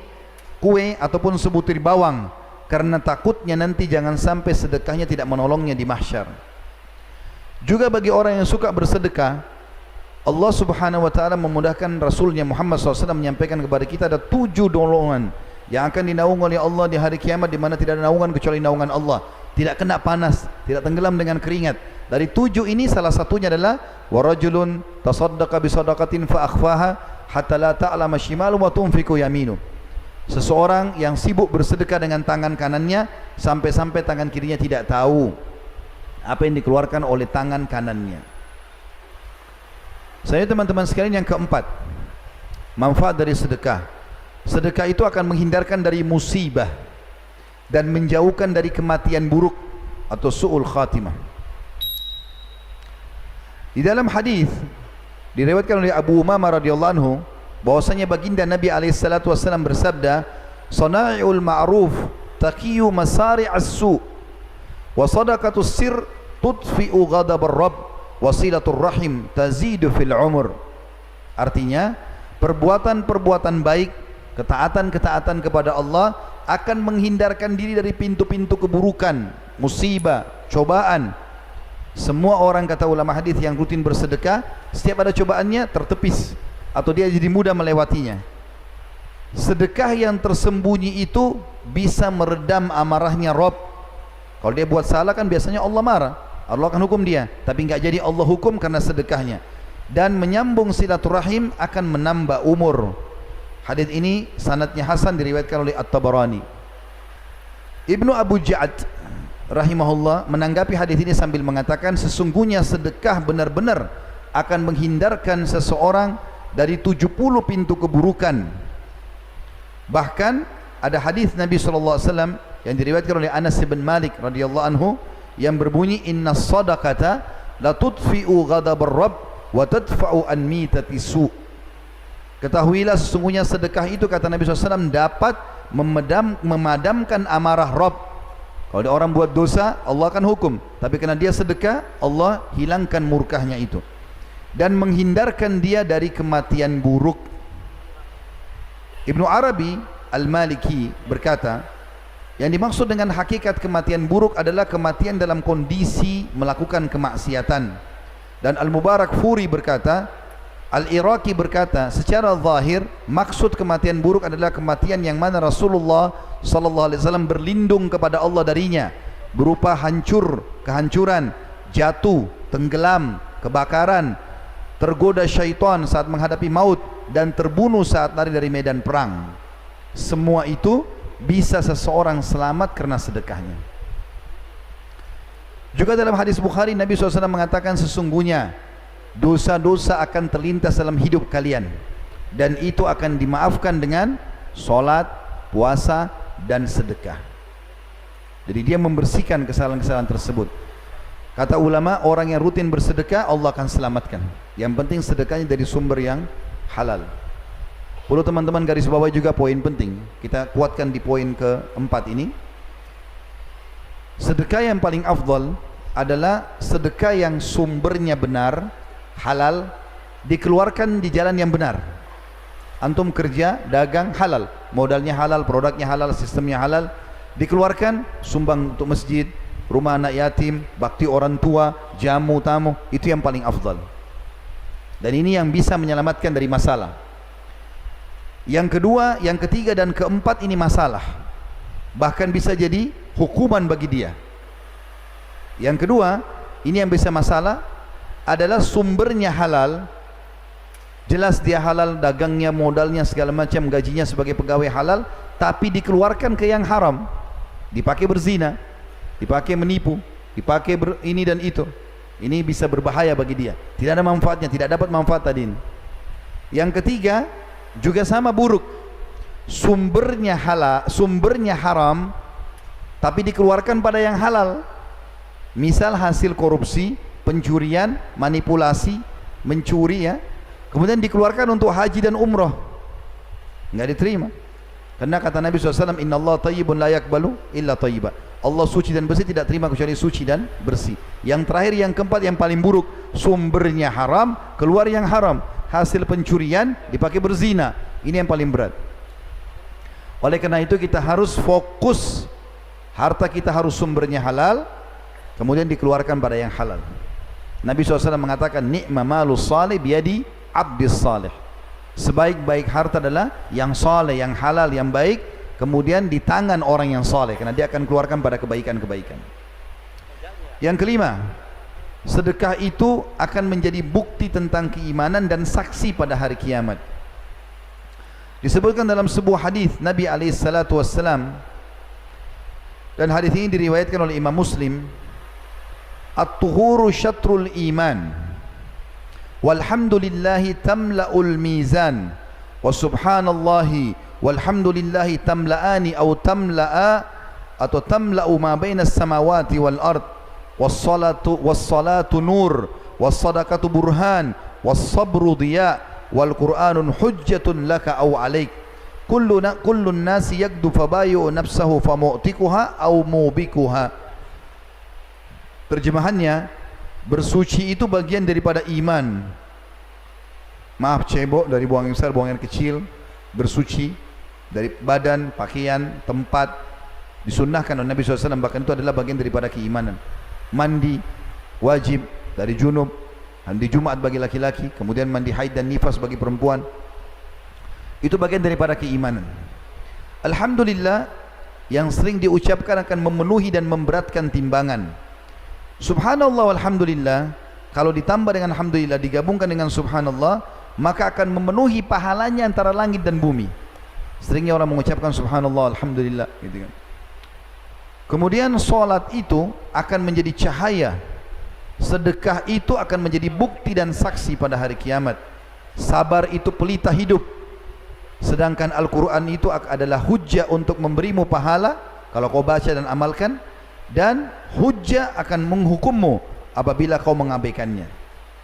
kue, ataupun sebutir bawang, karena takutnya nanti jangan sampai sedekahnya tidak menolongnya di mahsyar. Juga bagi orang yang suka bersedekah, Allah Subhanahu wa taala memudahkan Rasulnya Muhammad SAW menyampaikan kepada kita ada 7 golongan yang akan dinaungi oleh Allah di hari kiamat, di mana tidak ada naungan kecuali naungan Allah, tidak kena panas, tidak tenggelam dengan keringat. Dari 7 ini salah satunya adalah warajulun tasaddaqa bisadaqatin fa akhfaha hatta la ta'lama shimalu wa tunfiqu yaminu. Seseorang yang sibuk bersedekah dengan tangan kanannya sampai-sampai tangan kirinya tidak tahu apa yang dikeluarkan oleh tangan kanannya. Saya teman-teman sekalian, yang keempat, manfaat dari sedekah. Sedekah itu akan menghindarkan dari musibah dan menjauhkan dari kematian buruk atau su'ul khatimah. Di dalam hadis diriwayatkan oleh Abu Umamah radhiyallahu anhu bahwasanya baginda Nabi SAW bersabda, "Sana'iul ma'ruf taqiyu masari'as su' wa sadaqatus sir tudfi'u ghadabar rabb wa silatur rahim tazidu fil umur." Artinya, perbuatan-perbuatan baik, ketaatan-ketaatan kepada Allah akan menghindarkan diri dari pintu-pintu keburukan, musibah, cobaan. Semua orang, kata ulama hadis, yang rutin bersedekah, setiap ada cobaannya tertepis atau dia jadi mudah melewatinya. Sedekah yang tersembunyi itu bisa meredam amarahnya Rabb. Kalau dia buat salah kan biasanya Allah marah, Allah akan hukum dia, tapi enggak jadi Allah hukum karena sedekahnya. dan menyambung silaturahim akan menambah umur. Hadis ini sanadnya hasan, diriwayatkan oleh At-Tabarani. Ibnu Abu Ja'ad rahimahullah menanggapi hadis ini sambil mengatakan, sesungguhnya sedekah benar-benar akan menghindarkan seseorang dari 70 pintu keburukan. Bahkan ada hadis Nabi SAW yang diriwayatkan oleh Anas bin Malik radhiyallahu anhu yang berbunyi, inna sadaqata la tudfi'u ghadabar rabb wa tadfa'u an mitati su'. Ketahuilah sesungguhnya sedekah itu, kata Nabi SAW, dapat memadamkan amarah Rabb. Kalau ada orang buat dosa, Allah akan hukum, tapi karena dia sedekah, Allah hilangkan murkahnya itu dan menghindarkan dia dari kematian buruk. Ibnu Arabi Al-Maliki berkata, yang dimaksud dengan hakikat kematian buruk adalah kematian dalam kondisi melakukan kemaksiatan. Dan Al-Mubarak Furi berkata, Al-Iraqi berkata, secara zahir maksud kematian buruk adalah kematian yang mana Rasulullah SAW berlindung kepada Allah darinya, berupa kehancuran, jatuh, tenggelam, kebakaran, tergoda syaitan saat menghadapi maut, dan terbunuh saat lari dari medan perang. Semua itu bisa seseorang selamat karena sedekahnya. Juga dalam hadis Bukhari, Nabi SAW mengatakan, sesungguhnya dosa-dosa akan terlintas dalam hidup kalian, dan itu akan dimaafkan dengan sholat, puasa, dan sedekah. Jadi dia membersihkan kesalahan-kesalahan tersebut. Kata ulama, orang yang rutin bersedekah Allah akan selamatkan. Yang penting sedekahnya dari sumber yang halal. Perlu teman-teman garis bawah juga poin penting, kita kuatkan di poin keempat ini. Sedekah yang paling afdal adalah sedekah yang sumbernya benar, halal, dikeluarkan di jalan yang benar. Antum kerja, dagang, halal, modalnya halal, produknya halal, sistemnya halal, dikeluarkan, sumbang untuk masjid, rumah anak yatim, bakti orang tua, jamu tamu, itu yang paling afdal. Dan ini yang bisa menyelamatkan dari masalah. Yang kedua, yang ketiga, dan keempat ini masalah, bahkan bisa jadi hukuman bagi dia. Yang kedua, ini yang bisa masalah adalah sumbernya halal, jelas dia halal, dagangnya, modalnya, segala macam, gajinya sebagai pegawai halal, tapi dikeluarkan ke yang haram, dipakai berzina, dipakai menipu, dipakai ini dan itu. Ini bisa berbahaya bagi dia, tidak ada manfaatnya, tidak dapat manfaat tadi ini. Yang ketiga juga sama buruk, sumbernya halal, sumbernya haram, tapi dikeluarkan pada yang halal. Misal hasil korupsi, pencurian, manipulasi, mencuri, ya, kemudian dikeluarkan untuk haji dan umrah, nggak diterima. Karena kata Nabi SAW, Inna Allah tayyibun la yakbalu illa tayyiba. Allah suci dan bersih, tidak terima kecuali suci dan bersih. Yang terakhir, yang keempat, yang paling buruk, sumbernya haram, keluar yang haram, hasil pencurian dipakai berzina. Ini yang paling berat. Oleh karena itu kita harus fokus, harta kita harus sumbernya halal, kemudian dikeluarkan pada yang halal. Nabi SAW mengatakan, ni'ma malus salih biyadi abdis salih. Sebaik-baik harta adalah yang saleh, yang halal, yang baik, kemudian di tangan orang yang saleh, karena dia akan keluarkan pada kebaikan-kebaikan. Yang kelima, sedekah itu akan menjadi bukti tentang keimanan dan saksi pada hari kiamat. Disebutkan dalam sebuah hadis Nabi SAW, dan hadis ini diriwayatkan oleh Imam Muslim, at-tuhuru syatrul iman, walhamdulillahi tamla'ul mizan, wa subhanallahi walhamdulillahi tamla'ani atau tamla'u ma bainas samawati wal ard, wassalatu nur, wassadaqatu burhan, wassabru diya, wal qur'anun hujjatun laka aw alaik, kullun nasi yakdu fabayu nafsahu famu'tikuha aw mubikuha. Terjemahannya, bersuci itu bagian daripada iman. Maaf cebok, dari buang air besar, buang air kecil. Bersuci dari badan, pakaian, tempat, disunnahkan oleh Nabi SAW, bahkan itu adalah bagian daripada keimanan. Mandi wajib dari junub, mandi Jumat bagi laki-laki, kemudian mandi haid dan nifas bagi perempuan. Itu bagian daripada keimanan. Alhamdulillah yang sering diucapkan akan memenuhi dan memberatkan timbangan. Subhanallah walhamdulillah, kalau ditambah dengan alhamdulillah digabungkan dengan subhanallah, maka akan memenuhi pahalanya antara langit dan bumi. Seringnya orang mengucapkan subhanallah, alhamdulillah gitu kan. Kemudian solat itu akan menjadi cahaya, sedekah itu akan menjadi bukti dan saksi pada hari kiamat. Sabar itu pelita hidup, sedangkan Al-Quran itu adalah hujjah untuk memberimu pahala kalau kau baca dan amalkan, dan hujjah akan menghukummu apabila kau mengabaikannya.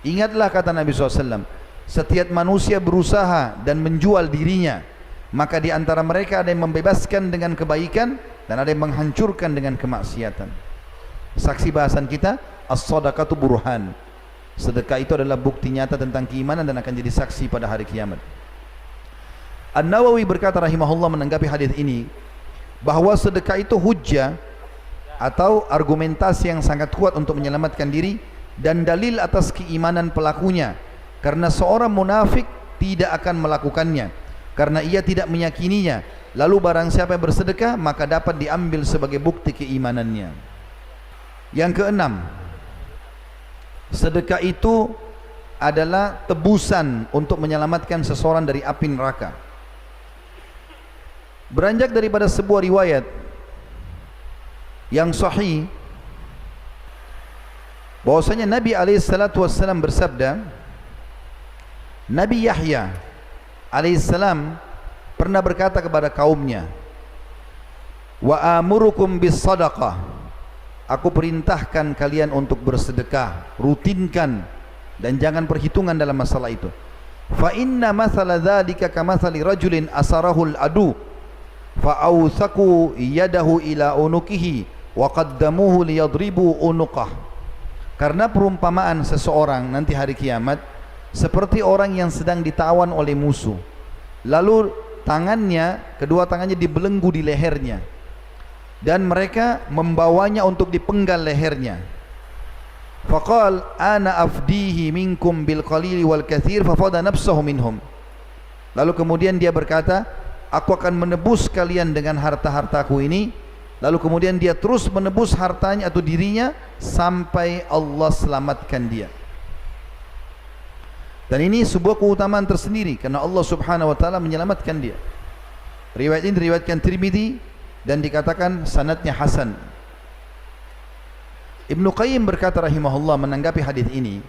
Ingatlah kata Nabi SAW, setiap manusia berusaha dan menjual dirinya, maka di antara mereka ada yang membebaskan dengan kebaikan dan ada yang menghancurkan dengan kemaksiatan. Saksi bahasan kita, as-sadaqatu burhan. Sedekah itu adalah bukti nyata tentang keimanan dan akan jadi saksi pada hari kiamat. An-Nawawi berkata rahimahullah menanggapi hadis ini, bahwa sedekah itu hujjah atau argumentasi yang sangat kuat untuk menyelamatkan diri dan dalil atas keimanan pelakunya, karena seorang munafik tidak akan melakukannya karena ia tidak meyakininya. Lalu barang siapa yang bersedekah maka dapat diambil sebagai bukti keimanannya. Yang keenam, sedekah itu adalah tebusan untuk menyelamatkan seseorang dari api neraka. Beranjak daripada sebuah riwayat yang sahih bahwasanya Nabi SAW bersabda, Nabi Yahya alaihissalam pernah berkata kepada kaumnya, wa amurukum bis sadaqah, aku perintahkan kalian untuk bersedekah, rutinkan dan jangan perhitungan dalam masalah itu. Fa inna mathala dzalika kamathali rajulin asarahul adu fa awthaku yadahu ila unukihi wa qaddamuhu liyadribu unuqah. Karena perumpamaan seseorang nanti hari kiamat seperti orang yang sedang ditawan oleh musuh, lalu kedua tangannya dibelenggu di lehernya dan mereka membawanya untuk dipenggal lehernya. Faqal ana afdihi minkum bil qalili wal katsir fafada nafsahu minhum. Lalu kemudian dia berkata, aku akan menebus kalian dengan harta-hartaku ini. Lalu kemudian dia terus menebus hartanya atau dirinya sampai Allah selamatkan dia. Dan ini sebuah keutamaan tersendiri karena Allah Subhanahu wa taala menyelamatkan dia. Riwayat ini diriwayatkan Tirmidzi dan dikatakan sanadnya hasan. Ibnu Qayyim berkata rahimahullah menanggapi hadis ini,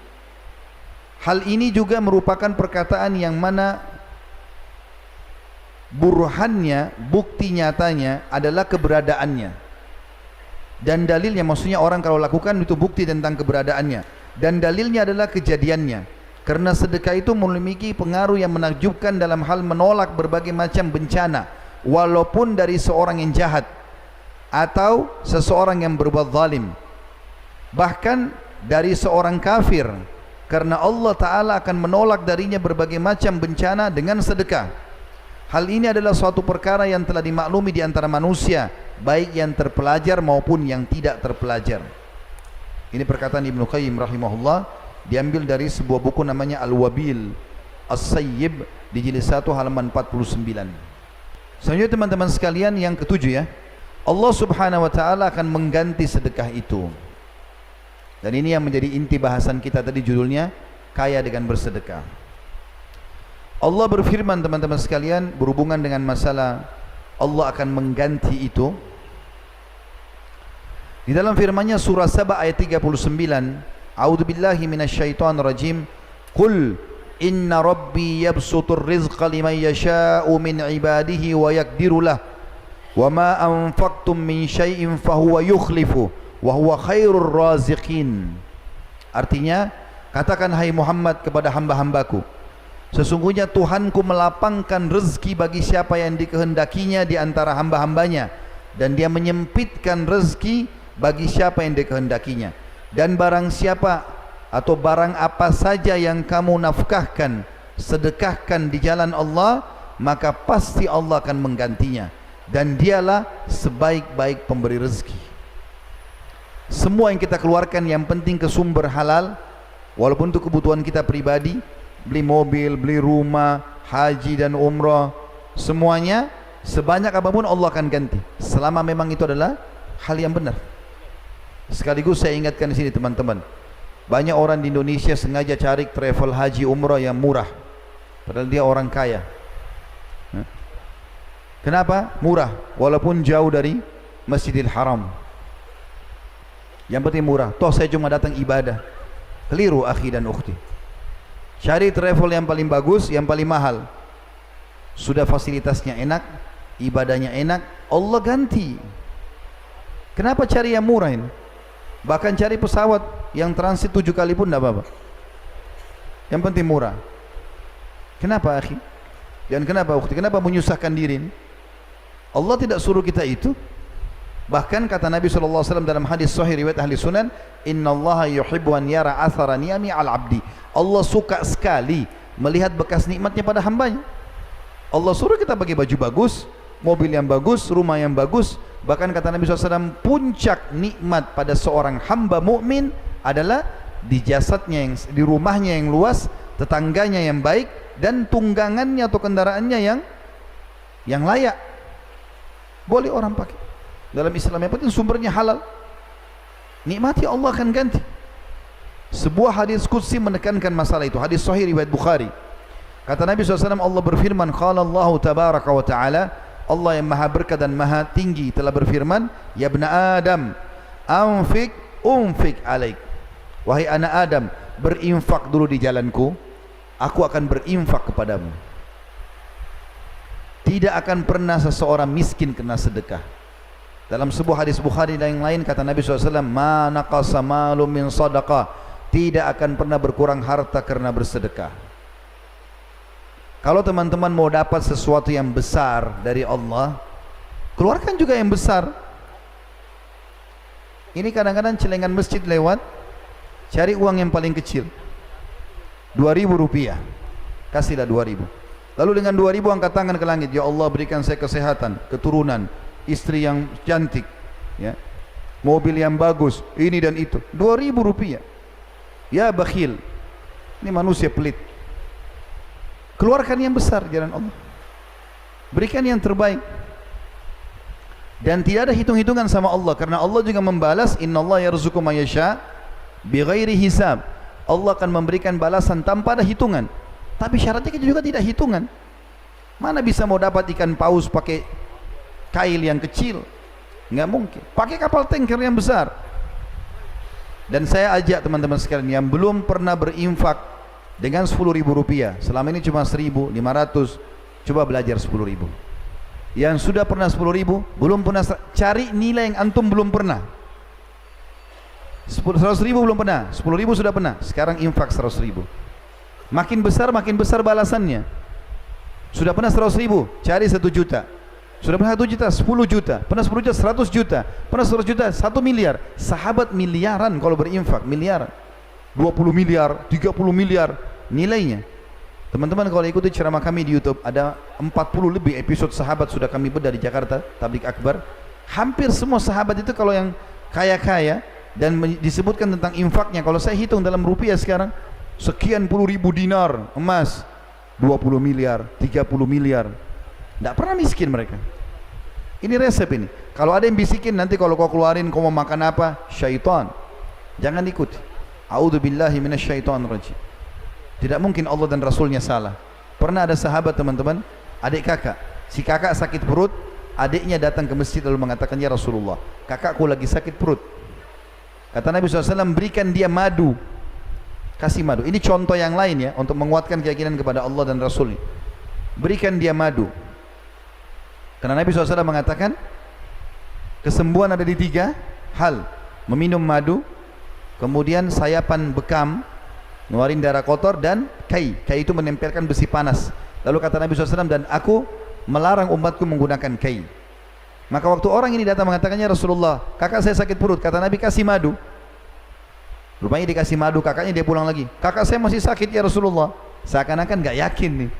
hal ini juga merupakan perkataan yang mana burhannya, bukti nyatanya adalah keberadaannya. Dan dalilnya, maksudnya orang kalau lakukan itu bukti tentang keberadaannya. Dan dalilnya adalah kejadiannya. Karena sedekah itu memiliki pengaruh yang menakjubkan dalam hal menolak berbagai macam bencana, walaupun dari seorang yang jahat atau seseorang yang berbuat zalim, bahkan dari seorang kafir, karena Allah Ta'ala akan menolak darinya berbagai macam bencana dengan sedekah. Hal ini adalah suatu perkara yang telah dimaklumi di antara manusia, baik yang terpelajar maupun yang tidak terpelajar. Ini perkataan Ibnu Qayyim rahimahullah, diambil dari sebuah buku namanya Al-Wabil As-Sayyib di jilid 1 halaman 49. Selanjutnya teman-teman sekalian, yang ketujuh ya, Allah Subhanahu wa taala akan mengganti sedekah itu. Dan ini yang menjadi inti bahasan kita tadi, judulnya kaya dengan bersedekah. Allah berfirman teman-teman sekalian berhubungan dengan masalah Allah akan mengganti itu. Di dalam firman-Nya surah Saba ayat 39, A'udzu billahi minasyaitonir rajim. Qul inna rabbi yabsutur rizqa liman yasha'u min ibadihi wa yaqdiru lah. Wa ma anfaqtum min syai'in fahuwa yukhlifu wa huwa khairur raziqin. Artinya, katakan hai Muhammad kepada hamba-hambaku, sesungguhnya Tuhanku melapangkan rezeki bagi siapa yang dikehendakinya di antara hamba-hambanya, dan Dia menyempitkan rezeki bagi siapa yang dikehendakinya. Dan barang siapa atau barang apa saja yang kamu nafkahkan, sedekahkan di jalan Allah, maka pasti Allah akan menggantinya, dan Dialah sebaik-baik pemberi rezeki. Semua yang kita keluarkan yang penting ke sumber halal, walaupun untuk kebutuhan kita pribadi, beli mobil, beli rumah, haji dan umrah, semuanya sebanyak apapun Allah akan ganti, selama memang itu adalah hal yang benar. Sekaligus saya ingatkan di sini teman-teman, Banyak orang di Indonesia sengaja cari travel haji umrah yang murah, padahal dia orang kaya. Kenapa? Murah, walaupun jauh dari Masjidil Haram. Yang penting murah. Toh saya cuma datang ibadah. Keliru akhi dan ukhti. Cari travel yang paling bagus, yang paling mahal. Sudah fasilitasnya enak, ibadahnya enak, Allah ganti. Kenapa cari yang murah ini? Bahkan cari pesawat yang transit 7 kali pun tidak apa-apa. Yang penting murah. Kenapa akhi? Dan kenapa ukhti? Kenapa menyusahkan diri ini? Allah tidak suruh kita itu. Bahkan kata Nabi SAW dalam hadis sahih riwayat ahli sunan, innallaha yuhibbu an yara athara ni'ami al abdi. Allah suka sekali melihat bekas nikmatnya pada hambanya. Allah suruh kita pakai baju bagus, mobil yang bagus, rumah yang bagus. Bahkan kata Nabi SAW, puncak nikmat pada seorang hamba mukmin adalah di jasadnya, yang di rumahnya yang luas, tetangganya yang baik, dan tunggangannya atau kendaraannya yang layak. Boleh orang pakai dalam Islam, yang penting sumbernya halal. Nikmati, Allah akan ganti. Sebuah hadis qudsi menekankan masalah itu. Hadis sahih riwayat Bukhari. Kata Nabi SAW, Allah berfirman, qala Allah tabaraka wa ta'ala, Allah yang maha berkah dan maha tinggi telah berfirman, ya ibna Adam, anfik unfik alaik. Wahai anak Adam, berinfak dulu di jalanku, aku akan berinfak kepadamu. Tidak akan pernah seseorang miskin kena sedekah. Dalam sebuah hadis Bukhari dan yang lain kata Nabi SAW, ma naqasa malum min sadaqah, tidak akan pernah berkurang harta karena bersedekah. Kalau teman-teman mau dapat sesuatu yang besar dari Allah, keluarkan juga yang besar. Ini kadang-kadang celengan masjid lewat, cari uang yang paling kecil, 2.000 rupiah, kasihlah 2.000. Lalu dengan 2.000 angkat tangan ke langit, ya Allah berikan saya kesehatan, keturunan, istri yang cantik, ya, mobil yang bagus, ini dan itu. 2.000 rupiah. Ya bakhil, ini manusia pelit. Keluarkan yang besar jalan Allah, berikan yang terbaik. Dan tidak ada hitung-hitungan sama Allah, karena Allah juga membalas, innallaha yarzuqu man yasha bighairi hisab. Allah akan memberikan balasan tanpa ada hitungan. Tapi syaratnya kita juga tidak hitungan. Mana bisa mau dapat ikan paus pakai kail yang kecil? Nggak mungkin. Pakai kapal tanker yang besar. Dan saya ajak teman-teman sekalian yang belum pernah berinfak dengan 10.000 rupiah, selama ini cuma 1.500, coba belajar 10.000. Yang sudah pernah 10.000, belum pernah, cari nilai yang antum belum pernah. 100.000 belum pernah, 10.000 sudah pernah, sekarang infak 100.000. Makin besar balasannya. Sudah pernah 100.000, cari 1 juta. Sudah pernah 1 juta, 10 juta. Pernah 10 juta, 100 juta. Pernah 100 juta, 1 miliar. Sahabat miliaran kalau berinfak, miliaran. 20 miliar, 30 miliar nilainya. Teman-teman kalau ikuti ceramah kami di YouTube, ada 40 lebih episode sahabat sudah kami bedah di Jakarta, Tablik Akbar. Hampir semua sahabat itu kalau yang kaya-kaya dan disebutkan tentang infaknya, kalau saya hitung dalam rupiah sekarang, sekian puluh ribu dinar emas, 20 miliar, 30 miliar. Tidak pernah miskin mereka. Ini resep ini. Kalau ada yang bisikin, nanti kalau kau keluarin kau mau makan apa, syaitan, jangan ikut. A'udzubillahi minasyaitonirrajim. Tidak mungkin Allah dan Rasulnya salah. Pernah ada sahabat teman-teman, adik kakak, si kakak sakit perut, adiknya datang ke masjid lalu mengatakan, ya Rasulullah, kakakku lagi sakit perut. Kata Nabi SAW, berikan dia madu, kasih madu. Ini contoh yang lain ya, untuk menguatkan keyakinan kepada Allah dan Rasulnya. Berikan dia madu. Karena Nabi SAW mengatakan, kesembuhan ada di 3 hal. Meminum madu, kemudian sayapan bekam, ngeluarin darah kotor, dan kai. Kai itu menempelkan besi panas. Lalu kata Nabi SAW, dan aku melarang umatku menggunakan kai. Maka waktu orang ini datang mengatakannya, Rasulullah, kakak saya sakit perut. Kata Nabi, kasih madu. Rupanya dikasih madu, kakaknya dia pulang lagi. Kakak saya masih sakit ya Rasulullah. Seakan-akan gak yakin nih.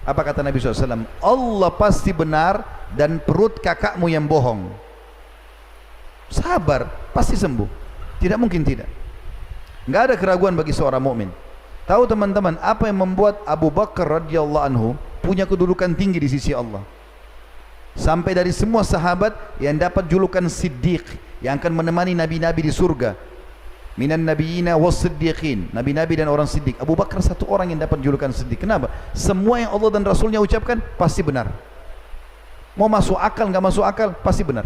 Apa kata Nabi SAW? Allah pasti benar dan perut kakakmu yang bohong. Sabar, pasti sembuh. Tidak mungkin tidak. Nggak ada keraguan bagi seorang mukmin. Tahu teman-teman apa yang membuat Abu Bakar radhiyallahu anhu punya kedudukan tinggi di sisi Allah? Sampai dari semua sahabat yang dapat julukan Siddiq, yang akan menemani nabi-nabi di surga. minan nabiyina was-siddiqin, nabi-nabi dan orang siddiq. Abu Bakar satu orang yang dapat julukan siddiq. Kenapa? Semua yang Allah dan Rasulnya ucapkan pasti benar. Mau masuk akal nggak masuk akal pasti benar.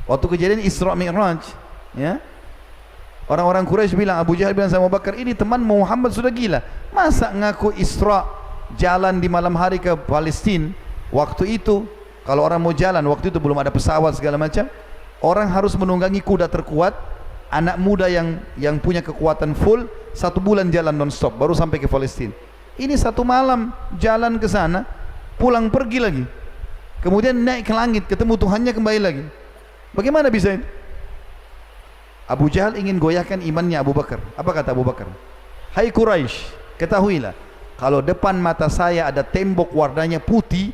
Waktu kejadian Isra Mi'raj, ya, orang-orang Quraisy bilang, Abu Jahal bilang sama Abu Bakar, ini teman Muhammad sudah gila, masa ngaku Isra jalan di malam hari ke Palestina. Waktu itu kalau orang mau jalan, waktu itu belum ada pesawat segala macam, orang harus menunggangi kuda terkuat, anak muda yang punya kekuatan full, 1 bulan jalan non-stop baru sampai ke Palestina. Ini 1 malam jalan ke sana, pulang pergi lagi, kemudian naik ke langit, ketemu Tuhannya, kembali lagi. Bagaimana bisa itu? Abu Jahal ingin goyahkan imannya Abu Bakar. Apa kata Abu Bakar? Hai Quraisy, ketahuilah, kalau depan mata saya ada tembok warnanya putih,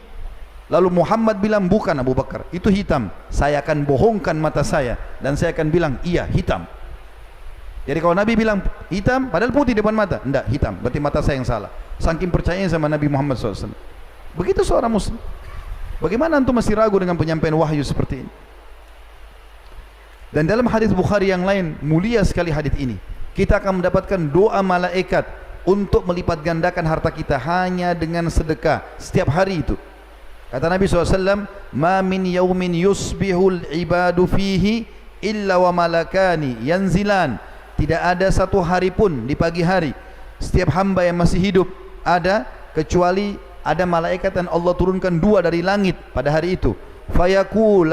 lalu Muhammad bilang bukan Abu Bakar, itu hitam, saya akan bohongkan mata saya dan saya akan bilang iya hitam. Jadi kalau Nabi bilang hitam padahal putih depan mata, enggak, hitam, berarti mata saya yang salah. Saking percayanya sama Nabi Muhammad SAW. Begitu seorang muslim. Bagaimana antum masih ragu dengan penyampaian wahyu seperti ini? Dan dalam hadis Bukhari yang lain, mulia sekali hadis ini, kita akan mendapatkan doa malaikat untuk melipat gandakan harta kita hanya dengan sedekah setiap hari itu. Kata Nabi SAW, ma min yaumin yusbihul ibadu fihi illa wa malakani yanzilan. Tidak ada satu hari pun di pagi hari setiap hamba yang masih hidup ada, kecuali ada malaikat dan Allah turunkan 2 dari langit pada hari itu. Fayakul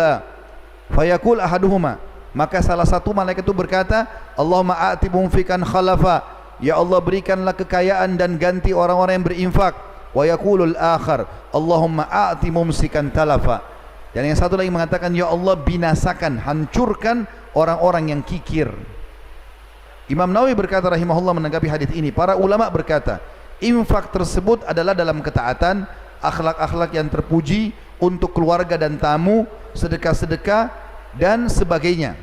ahaduhuma, maka salah satu malaikat itu berkata, Allahumma a'ti mumfikan khalafa, ya Allah berikanlah kekayaan dan ganti orang-orang yang berinfak. Wa yaqulul akhar, Allahumma a'ti mumsikan talafa, dan yang satu lagi mengatakan, ya Allah binasakan, hancurkan orang-orang yang kikir. Imam Nawawi berkata rahimahullah menanggapi hadis ini, para ulama berkata, infak tersebut adalah dalam ketaatan, akhlak-akhlak yang terpuji untuk keluarga dan tamu, sedekah-sedekah dan sebagainya,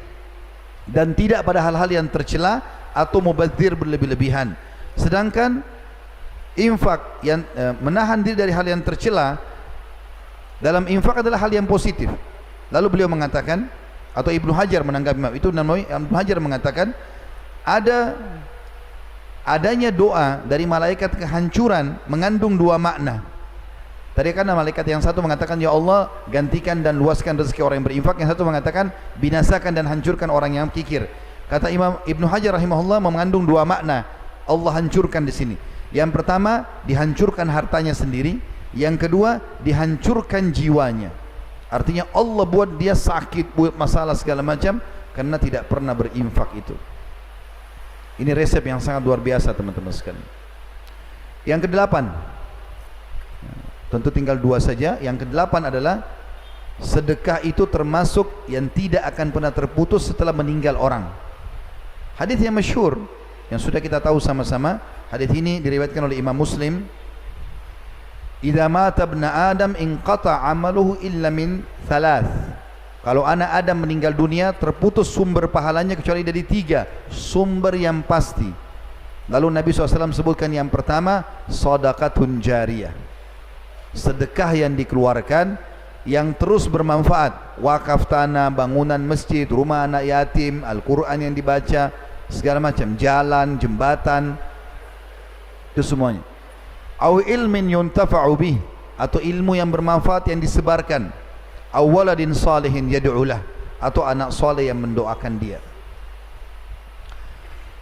dan tidak pada hal-hal yang tercela atau mubadzir berlebih-lebihan. Sedangkan infak yang menahan diri dari hal yang tercela dalam infak adalah hal yang positif. Lalu beliau mengatakan, atau Ibnu Hajar menanggapi itu, Ibnu Hajar mengatakan adanya doa dari malaikat kehancuran mengandung 2 makna. Tadi kan malaikat yang satu mengatakan, ya Allah gantikan dan luaskan rezeki orang yang berinfak, yang satu mengatakan binasakan dan hancurkan orang yang kikir. Kata Imam Ibnu Hajar rahimahullah mengandung 2 makna Allah hancurkan di sini. Yang pertama, dihancurkan hartanya sendiri, yang kedua dihancurkan jiwanya. Artinya Allah buat dia sakit, buat masalah segala macam karena tidak pernah berinfak itu. Ini resep yang sangat luar biasa teman-teman sekalian. Yang kedelapan, tentu tinggal 2 saja. Yang kedelapan adalah sedekah itu termasuk yang tidak akan pernah terputus setelah meninggal orang. Hadis yang masyhur yang sudah kita tahu sama-sama, hadis ini diriwayatkan oleh Imam Muslim, idza mata ibnu adam inqata amaluhu illa min 3. Kalau anak Adam meninggal dunia, terputus sumber pahalanya kecuali dari 3 sumber yang pasti. Lalu Nabi SAW sebutkan yang pertama, shadaqatun jariyah, sedekah yang dikeluarkan yang terus bermanfaat, wakaf tanah, bangunan masjid, rumah anak yatim, Al-Quran yang dibaca, segala macam, jalan, jembatan, itu semuanya. Aw ilmin yuntafa'u bih, atau ilmu yang bermanfaat yang disebarkan. Aw waladin salihin yad'ulah, atau anak soleh yang mendoakan dia.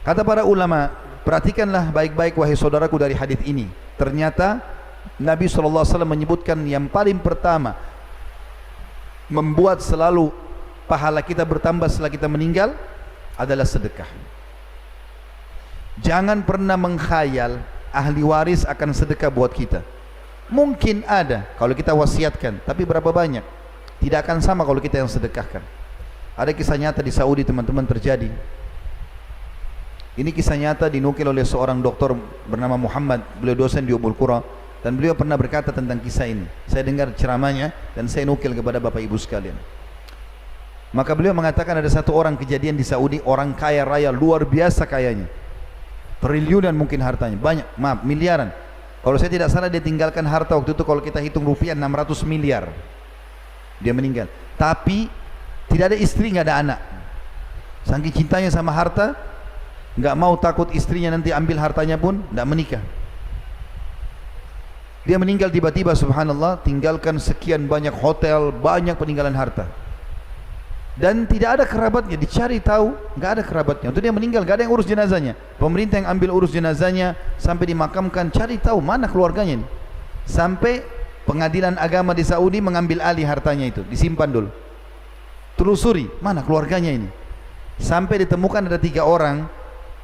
Kata para ulama, perhatikanlah baik-baik wahai saudaraku dari hadis ini. Ternyata Nabi SAW menyebutkan yang paling pertama membuat selalu pahala kita bertambah setelah kita meninggal adalah sedekah. Jangan pernah mengkhayal ahli waris akan sedekah buat kita. Mungkin ada kalau kita wasiatkan, tapi berapa banyak? Tidak akan sama kalau kita yang sedekahkan. Ada kisah nyata di Saudi teman-teman terjadi. Ini kisah nyata dinukil oleh seorang dokter bernama Muhammad, beliau dosen di Ummul Qura, dan beliau pernah berkata tentang kisah ini. Saya dengar ceramahnya dan saya nukil kepada Bapak Ibu sekalian. Maka beliau mengatakan ada satu orang kejadian di Saudi, orang kaya raya, luar biasa kayanya, triliunan mungkin hartanya, banyak, maaf, miliaran. Kalau saya tidak salah dia tinggalkan harta waktu itu kalau kita hitung rupiah 600 miliar. Dia meninggal, tapi tidak ada istri, nggak ada anak. Saking cintanya sama harta, nggak mau takut istrinya nanti ambil hartanya pun nggak menikah. Dia meninggal tiba-tiba, subhanallah, tinggalkan sekian banyak hotel, banyak peninggalan harta. Dan tidak ada kerabatnya, dicari tahu, nggak ada kerabatnya. Untuk dia meninggal, nggak ada yang urus jenazahnya. Pemerintah yang ambil urus jenazahnya sampai dimakamkan, cari tahu mana keluarganya ini. Sampai pengadilan agama di Saudi mengambil alih hartanya itu, disimpan dulu. Telusuri, mana keluarganya ini. Sampai ditemukan ada 3 orang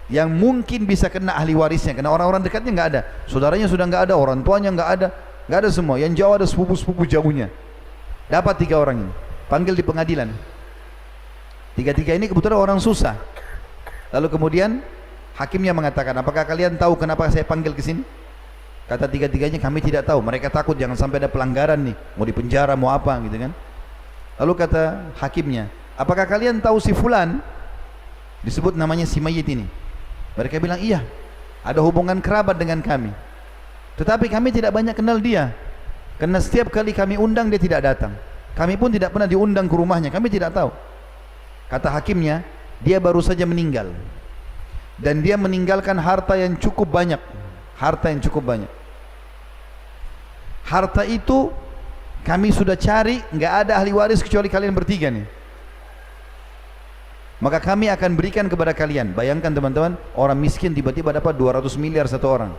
yang mungkin bisa kena ahli warisnya, karena orang-orang dekatnya nggak ada, saudaranya sudah nggak ada, orang tuanya nggak ada semua. Yang jauh ada sepupu-sepupu jauhnya. Dapat 3 orang ini, panggil di pengadilan. 3 ini kebetulan orang susah. Lalu kemudian hakimnya mengatakan, apakah kalian tahu kenapa saya panggil ke sini? Kata 3-nya, kami tidak tahu. Mereka takut jangan sampai ada pelanggaran nih, mau dipenjara, mau apa gitu kan. Lalu kata hakimnya, apakah kalian tahu si fulan? Disebut namanya si mayit ini. Mereka bilang, iya, ada hubungan kerabat dengan kami. Tetapi kami tidak banyak kenal dia, karena setiap kali kami undang dia tidak datang. Kami pun tidak pernah diundang ke rumahnya, kami tidak tahu. Kata hakimnya, dia baru saja meninggal, dan dia meninggalkan harta yang cukup banyak. Harta yang cukup banyak. Harta itu kami sudah cari, nggak ada ahli waris kecuali kalian bertiga nih. Maka kami akan berikan kepada kalian. Bayangkan teman-teman, orang miskin tiba-tiba dapat 200 miliar satu orang.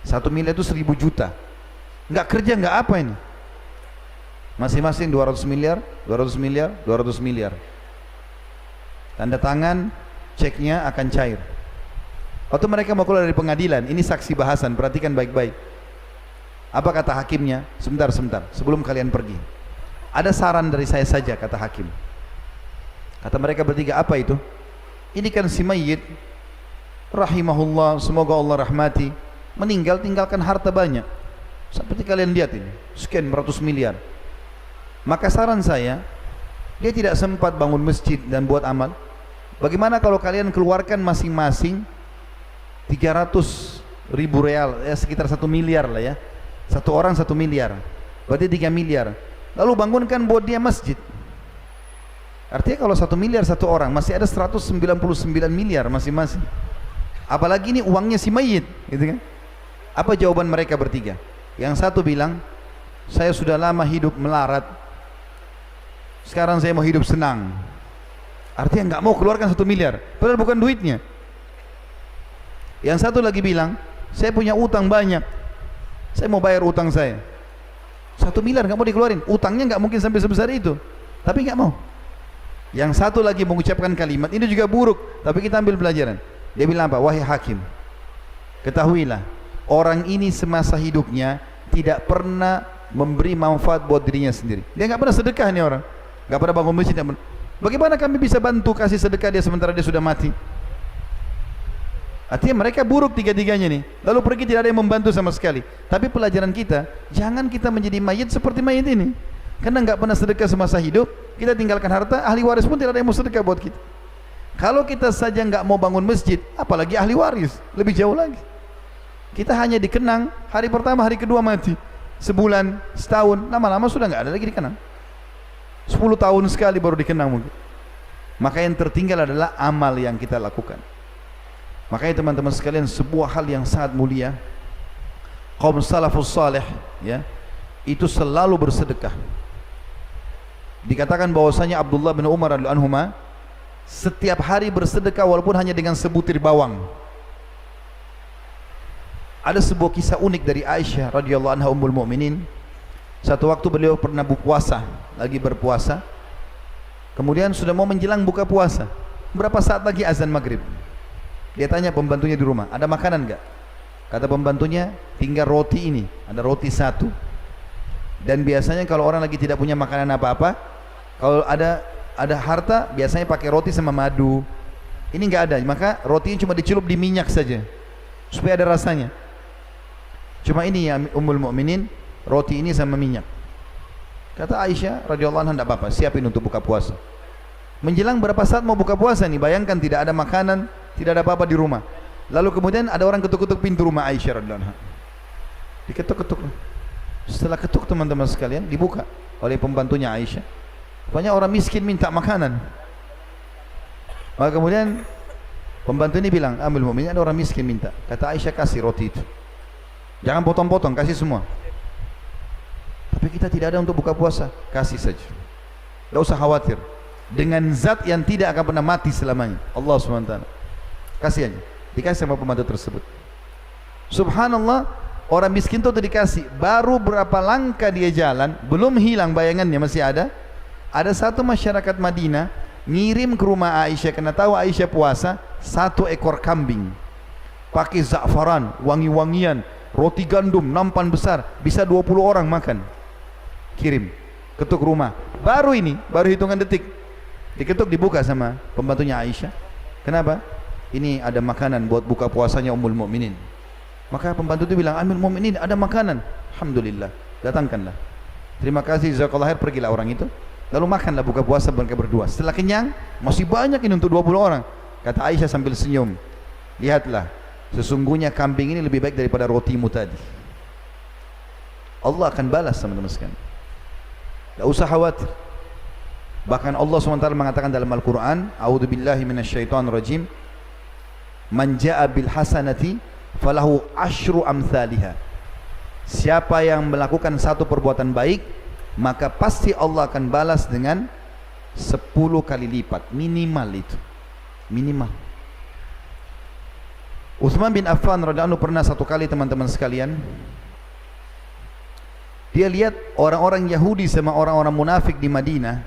1 miliar itu 1000 juta. Nggak kerja, nggak apa ini. Masing-masing 200 miliar, 200 miliar, 200 miliar. Tanda tangan, ceknya akan cair. Waktu mereka mau keluar dari pengadilan, ini saksi bahasan, perhatikan baik-baik. Apa kata hakimnya? Sebentar, sebelum kalian pergi, ada saran dari saya saja, kata hakim. Kata mereka bertiga, apa itu? Ini kan si mayit, rahimahullah, semoga Allah rahmati, meninggal tinggalkan harta banyak. Seperti kalian lihat ini, sekian ratus miliar. Maka saran saya, dia tidak sempat bangun masjid dan buat amal. Bagaimana kalau kalian keluarkan masing-masing 300 ribu real, ya sekitar 1 miliar lah ya. Satu orang 1 miliar, berarti 3 miliar. Lalu bangunkan buat dia masjid. Artinya kalau 1 miliar satu orang, masih ada 199 miliar masing-masing. Apalagi ini uangnya si mayit, gitu kan? Apa jawaban mereka bertiga? Yang satu bilang, saya sudah lama hidup melarat, sekarang saya mau hidup senang. Artinya nggak mau keluarkan 1 miliar, padahal bukan duitnya. Yang satu lagi bilang, saya punya utang banyak, saya mau bayar utang saya. 1 miliar nggak mau dikeluarin, utangnya nggak mungkin sampai sebesar itu, tapi nggak mau. Yang satu lagi mengucapkan kalimat, ini juga buruk, tapi kita ambil pelajaran. Dia bilang apa? Wahai hakim, ketahuilah, orang ini semasa hidupnya tidak pernah memberi manfaat buat dirinya sendiri. Dia nggak pernah sedekah nih orang, nggak pernah bangun masjid. Bagaimana kami bisa bantu kasih sedekah dia sementara dia sudah mati? Artinya mereka buruk 3-tiganya nih. Lalu pergi tidak ada yang membantu sama sekali. Tapi pelajaran kita, jangan kita menjadi mayit seperti mayit ini. Karena nggak pernah sedekah semasa hidup, kita tinggalkan harta, ahli waris pun tidak ada yang mau sedekah buat kita. Kalau kita saja nggak mau bangun masjid, apalagi ahli waris, lebih jauh lagi. Kita hanya dikenang hari pertama, hari kedua mati, sebulan, setahun, lama-lama sudah nggak ada lagi dikenang. 10 tahun sekali baru dikenang mungkin. Maka yang tertinggal adalah amal yang kita lakukan. Makanya teman-teman sekalian, sebuah hal yang sangat mulia, kaum salafus saleh ya, itu selalu bersedekah. Dikatakan bahwasanya Abdullah bin Umar radhiyallahu anhuma setiap hari bersedekah walaupun hanya dengan sebutir bawang. Ada sebuah kisah unik dari Aisyah radhiyallahu anha ummul mukminin. Satu waktu beliau pernah berpuasa, lagi berpuasa. Kemudian sudah mau menjelang buka puasa. Berapa saat lagi azan maghrib. Dia tanya pembantunya di rumah, ada makanan enggak? Kata pembantunya, tinggal roti ini, ada roti 1. Dan biasanya kalau orang lagi tidak punya makanan apa-apa, kalau ada harta, biasanya pakai roti sama madu. Ini enggak ada, maka rotinya cuma dicelup di minyak saja, supaya ada rasanya. Cuma ini ya ummul mukminin, roti ini sama minyak. Kata Aisyah radhiyallahu anha, enggak apa-apa, siapin untuk buka puasa. Menjelang berapa saat mau buka puasa nih, bayangkan tidak ada makanan, tidak ada apa-apa di rumah. Lalu kemudian ada orang ketuk-ketuk pintu rumah Aisyah radhiyallahu anha. Diketuk-ketuk. Setelah ketuk teman-teman sekalian, dibuka oleh pembantunya Aisyah. Banyak orang miskin minta makanan. Maka kemudian pembantu ini bilang, ambil Mukminin, ada orang miskin minta. Kata Aisyah, kasih roti itu, jangan potong-potong, kasih semua. Tapi kita tidak ada untuk buka puasa, kasih saja, tidak usah khawatir, dengan zat yang tidak akan pernah mati selamanya, Allah SWT. Kasih aja, dikasih sama pembantu tersebut. Subhanallah, orang miskin itu dikasih, baru berapa langkah dia jalan, belum hilang bayangannya, masih ada. Ada satu masyarakat Madinah ngirim ke rumah Aisyah, karena tahu Aisyah puasa, 1 ekor kambing pakai za'faran, wangi-wangian, roti gandum, nampan besar, bisa 20 orang makan. Kirim, ketuk rumah, baru hitungan detik, diketuk, dibuka sama pembantunya Aisyah. Kenapa? Ini ada makanan buat buka puasanya Ummul Mukminin. Maka pembantu itu bilang, Ummul Mukminin ada makanan, alhamdulillah, datangkanlah. Terima kasih, jazakallahu khair, pergilah orang itu. Lalu makanlah buka puasa mereka berdua. Setelah kenyang, masih banyak ini untuk 20 orang. Kata Aisyah sambil senyum, lihatlah, sesungguhnya kambing ini lebih baik daripada rotimu tadi. Allah akan balas, teman-teman sekalian. Tidak usah khawatir. Bahkan Allah SWT mengatakan dalam Al-Quran, A'udzubillahi minasyaitonirrajim, man ja'a bil hasanati falahu asyru amthaliha. Siapa yang melakukan satu perbuatan baik, maka pasti Allah akan balas dengan 10 kali lipat, minimal itu, minimal. Utsman bin Affan radhiyallahu anhu pernah satu kali, teman-teman sekalian, dia lihat orang-orang Yahudi sama orang-orang munafik di Madinah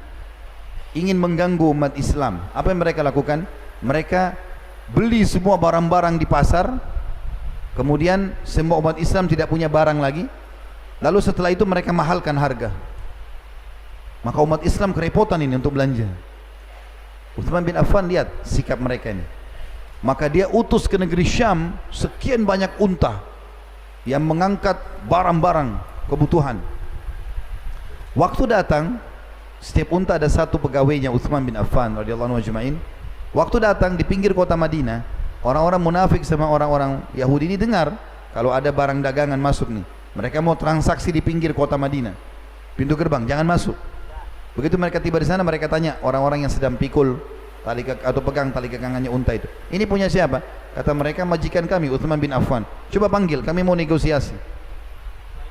ingin mengganggu umat Islam. Apa yang mereka lakukan? Mereka beli semua barang-barang di pasar, kemudian semua umat Islam tidak punya barang lagi, lalu setelah itu mereka mahalkan harga. Maka umat Islam kerepotan ini untuk belanja. Utsman bin Affan lihat sikap mereka ini, maka dia utus ke negeri Syam sekian banyak unta yang mengangkat barang-barang kebutuhan. Waktu datang, setiap unta ada satu pegawainya, Utsman bin Affan radhiyallahu anhu ajma'in. Waktu datang di pinggir kota Madinah, orang-orang munafik sama orang-orang Yahudi ini dengar kalau ada barang dagangan masuk nih. Mereka mau transaksi di pinggir kota Madinah, pintu gerbang, jangan masuk. Begitu mereka tiba di sana, mereka tanya orang-orang yang sedang pikul tali atau pegang tali kekangannya unta itu, ini punya siapa? Kata mereka, majikan kami, Utsman bin Affan. Coba panggil, kami mau negosiasi.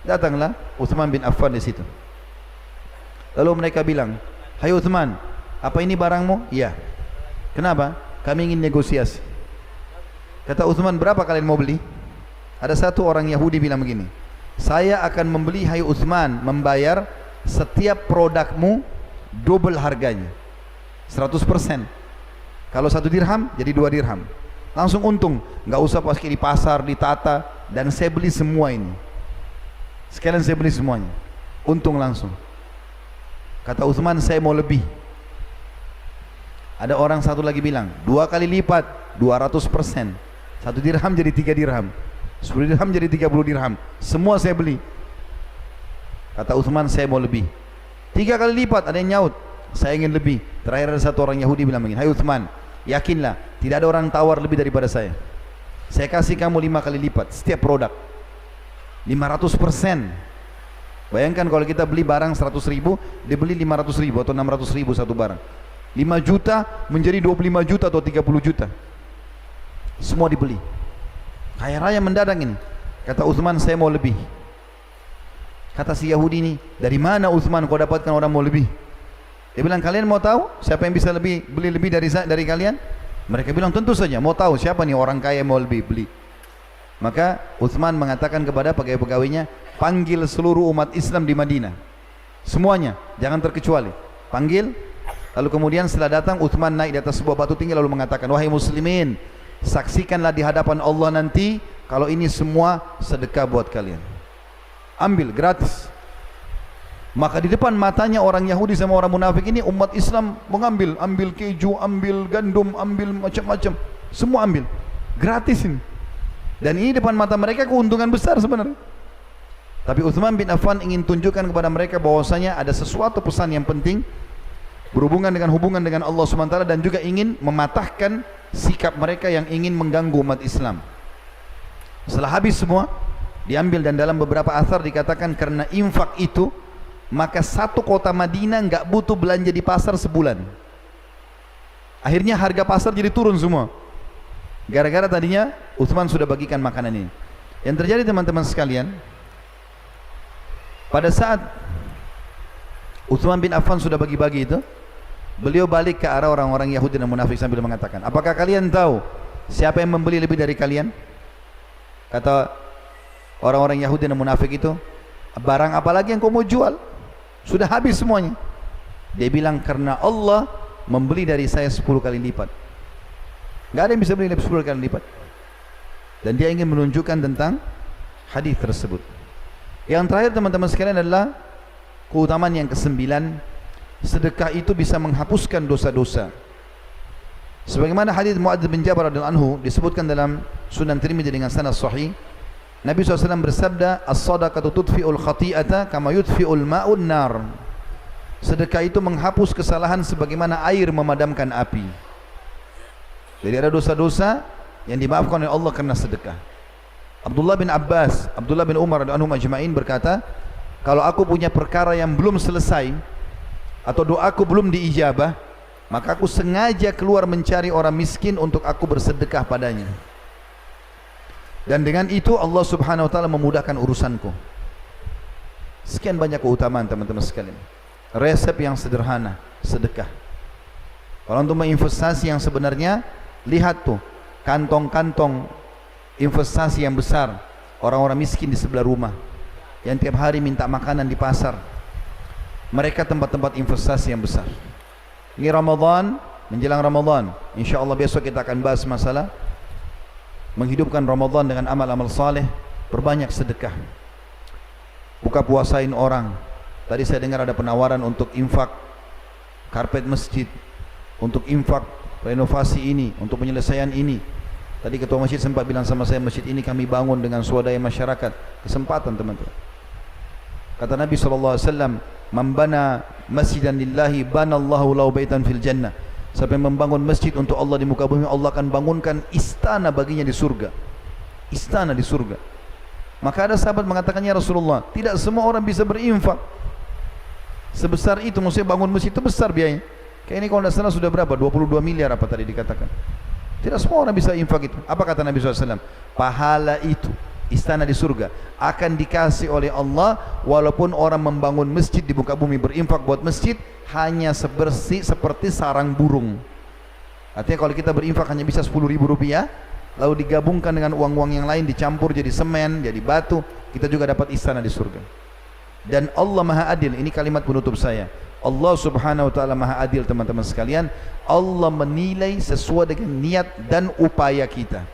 Datanglah Utsman bin Affan di situ. Lalu mereka bilang, hai Utsman, apa ini barangmu? Iya. Kenapa? Kami ingin negosiasi. Kata Utsman, berapa kalian mau beli? Ada satu orang Yahudi bilang begini, saya akan membeli, hai Utsman, membayar setiap produkmu double harganya, 100%. Kalau 1 dirham jadi 2 dirham, langsung untung, nggak usah pas di pasar ditata, dan saya beli semua ini sekalian, saya beli semuanya, untung langsung. Kata Utsman, saya mau lebih. Ada orang satu lagi bilang 2 kali lipat, 200%, 1 dirham jadi 3 dirham, 10 dirham jadi 30 dirham, semua saya beli. Kata Utsman, saya mau lebih. 3 kali lipat. Ada yang nyaut, saya ingin lebih. Terakhir ada satu orang Yahudi bilang begini, hai Utsman, yakinlah tidak ada orang tawar lebih daripada saya. Saya kasih kamu 5 kali lipat setiap produk, 500%. Bayangkan kalau kita beli barang 100.000, dia beli 500.000 atau 600.000 satu barang, 5 juta menjadi 25 juta atau 30 juta, semua dibeli. Kaya raya mendadak ini. Kata Utsman, saya mau lebih. Kata si Yahudi ini, dari mana Utsman kau dapatkan orang mau lebih? Dia bilang, kalian mau tahu siapa yang bisa lebih beli lebih dari kalian? Mereka bilang, tentu saja mau tahu siapa nih orang kaya mau lebih beli. Maka Utsman mengatakan kepada pegawai-pegawainya, panggil seluruh umat Islam di Madinah, semuanya, jangan terkecuali, panggil. Lalu kemudian setelah datang, Utsman naik di atas sebuah batu tinggi lalu mengatakan, wahai muslimin, saksikanlah di hadapan Allah nanti kalau ini semua sedekah buat kalian, ambil gratis. Maka di depan matanya orang Yahudi sama orang munafik ini, umat Islam mengambil, ambil keju, ambil gandum, ambil macam-macam, semua ambil gratis ini. Dan ini depan mata mereka keuntungan besar sebenarnya. Tapi Utsman bin Affan ingin tunjukkan kepada mereka bahwasanya ada sesuatu pesan yang penting berhubungan dengan Allah SWT, dan juga ingin mematahkan sikap mereka yang ingin mengganggu umat Islam. Setelah habis semua diambil, dan dalam beberapa asar dikatakan karena infak itu, maka satu kota Madinah nggak butuh belanja di pasar sebulan. Akhirnya harga pasar jadi turun semua. Gara-gara tadinya Utsman sudah bagikan makanan ini. Yang terjadi teman-teman sekalian, pada saat Utsman bin Affan sudah bagi-bagi itu, beliau balik ke arah orang-orang Yahudi dan munafik sambil mengatakan, apakah kalian tahu siapa yang membeli lebih dari kalian? Kata orang-orang Yahudi dan munafik itu, barang apa lagi yang kau mau jual? Sudah habis semuanya. Dia bilang, karena Allah membeli dari saya 10 kali lipat. Gak ada yang bisa beli lebih 10 kali lipat. Dan dia ingin menunjukkan tentang hadis tersebut. Yang terakhir teman-teman sekalian adalah keutamaan yang ke-9, sedekah itu bisa menghapuskan dosa-dosa. Sebagaimana hadis Muadz bin Jabal radhiyallahu anhu disebutkan dalam Sunan Tirmidzi dengan sanad sahih, Nabi SAW bersabda, as-sadaqatu tudfi'ul khati'ata kama yudfi'ul ma'un nar. Sedekah itu menghapus kesalahan sebagaimana air memadamkan api. Jadi ada dosa-dosa yang dimaafkan oleh Allah karena sedekah. Abdullah bin Abbas, Abdullah bin Umar radhiyallahu anhum ajma'in berkata, kalau aku punya perkara yang belum selesai atau doaku belum diijabah, maka aku sengaja keluar mencari orang miskin untuk aku bersedekah padanya. Dan dengan itu Allah Subhanahu wa taala memudahkan urusanku. Sekian banyak keutamaan teman-teman sekalian. Resep yang sederhana, sedekah. Kalau untuk investasi yang sebenarnya, lihat tuh kantong-kantong investasi yang besar orang-orang miskin di sebelah rumah yang tiap hari minta makanan di pasar. Mereka tempat-tempat investasi yang besar. Ini Ramadan, menjelang Ramadan, insya Allah besok kita akan bahas masalah menghidupkan Ramadan dengan amal-amal saleh. Perbanyak sedekah, buka puasain orang. Tadi saya dengar ada penawaran untuk infak karpet masjid, untuk infak renovasi ini, untuk penyelesaian ini. Tadi ketua masjid sempat bilang sama saya, masjid ini kami bangun dengan swadaya masyarakat. Kesempatan teman-teman. Kata Nabi SAW, man bana masjidan lillahi banallahu lahu baitan fil jannah. Siapa yang membangun masjid untuk Allah di muka bumi, Allah akan bangunkan istana baginya di surga. Istana di surga. Maka ada sahabat mengatakan, ya Rasulullah, tidak semua orang bisa berinfak sebesar itu. Maksudnya bangun masjid itu besar biayanya. Kayak ini kalau tidak salah sudah berapa? 22 miliar apa tadi dikatakan. Tidak semua orang bisa infak itu. Apa kata Nabi SAW? Pahala itu, istana di surga, akan dikasih oleh Allah walaupun orang membangun masjid di muka bumi, berinfak buat masjid hanya seperti sarang burung. Artinya kalau kita berinfak hanya bisa 10.000 rupiah, lalu digabungkan dengan uang-uang yang lain, dicampur jadi semen, jadi batu, kita juga dapat istana di surga. Dan Allah Maha Adil. Ini kalimat penutup saya. Allah Subhanahu wa taala Maha Adil teman-teman sekalian. Allah menilai sesuai dengan niat dan upaya kita.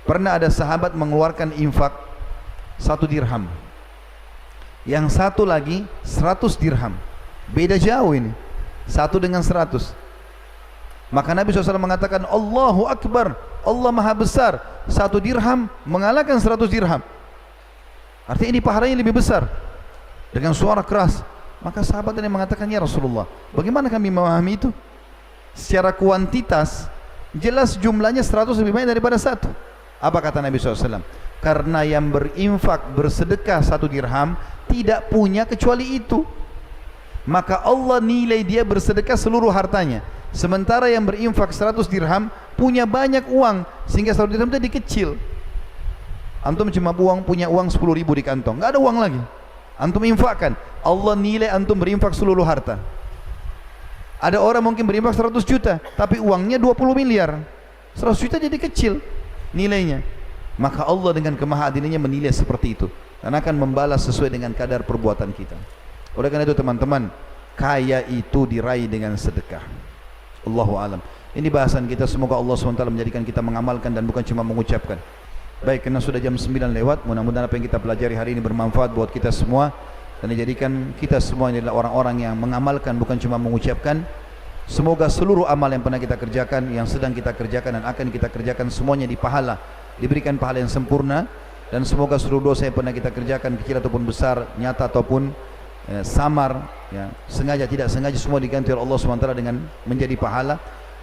Pernah ada sahabat mengeluarkan infak 1 dirham, yang satu lagi 100 dirham. Beda jauh ini, 1 dengan 100. Maka Nabi SAW mengatakan, Allahu Akbar, Allah Maha Besar, 1 dirham mengalahkan 100 dirham. Artinya ini pahalanya lebih besar. Dengan suara keras. Maka sahabat ini mengatakan, ya Rasulullah, bagaimana kami memahami itu? Secara kuantitas jelas jumlahnya 100 lebih banyak daripada 1. Apa kata Nabi SAW? Karena yang berinfak, bersedekah 1 dirham tidak punya kecuali itu, maka Allah nilai dia bersedekah seluruh hartanya. Sementara yang berinfak 100 dirham punya banyak uang, sehingga 1 dirham itu dikecil. Antum cuma punya uang 10.000 di kantong, nggak ada uang lagi. Antum infakkan, Allah nilai antum berinfak seluruh harta. Ada orang mungkin berinfak 100 juta, tapi uangnya 20 miliar. 100 juta jadi kecil nilainya. Maka Allah dengan kemahadilannya menilai seperti itu, dan akan membalas sesuai dengan kadar perbuatan kita. Oleh karena itu teman-teman, kaya itu diraih dengan sedekah. Allahu alam. Ini bahasan kita, semoga Allah SWT menjadikan kita mengamalkan dan bukan cuma mengucapkan. Baik, karena sudah jam 9 lewat, mudah-mudahan apa yang kita pelajari hari ini bermanfaat buat kita semua, dan dijadikan kita semua adalah orang-orang yang mengamalkan bukan cuma mengucapkan. Semoga seluruh amal yang pernah kita kerjakan, yang sedang kita kerjakan dan akan kita kerjakan, semuanya dipahala, diberikan pahala yang sempurna. Dan semoga seluruh dosa yang pernah kita kerjakan, kecil ataupun besar, nyata ataupun samar, ya, sengaja tidak sengaja, semua diganti oleh Allah SWT dengan menjadi pahala.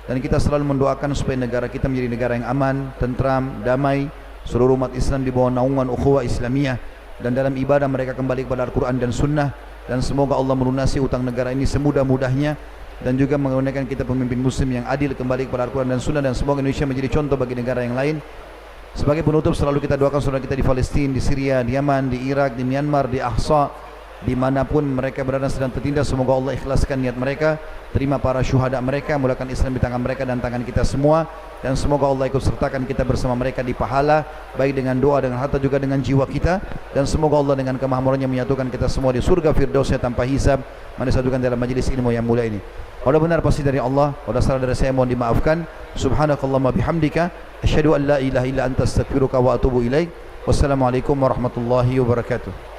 Dan kita selalu mendoakan supaya negara kita menjadi negara yang aman, tentram, damai, seluruh umat Islam di bawah naungan ukhuwah Islamiyah, dan dalam ibadah mereka kembali kepada Al-Quran dan Sunnah. Dan semoga Allah melunasi utang negara ini semudah-mudahnya, dan juga menggunakan kita pemimpin muslim yang adil kembali kepada Al-Quran dan Sunnah, dan semoga Indonesia menjadi contoh bagi negara yang lain. Sebagai penutup, selalu kita doakan saudara kita di Palestina, di Syria, di Yaman, di Irak, di Myanmar, di Ahsa, dimanapun mereka berada sedang tertindas. Semoga Allah ikhlaskan niat mereka, terima para syuhada mereka, mulakan Islam di tangan mereka dan tangan kita semua, dan semoga Allah ikut sertakan kita bersama mereka di pahala, baik dengan doa, dengan harta, juga dengan jiwa kita. Dan semoga Allah dengan kemahamurannya menyatukan kita semua di surga firdausnya tanpa hisab, disatukan dalam majlis ilmu yang mulia ini. Kalau benar pasti dari Allah, kalau salah dari saya mohon dimaafkan. Subhanakallahumma bihamdika, asyhadu an la ilaha illa anta astaghfiruka wa atubu ilaik. Wassalamualaikum warahmatullahi wabarakatuh.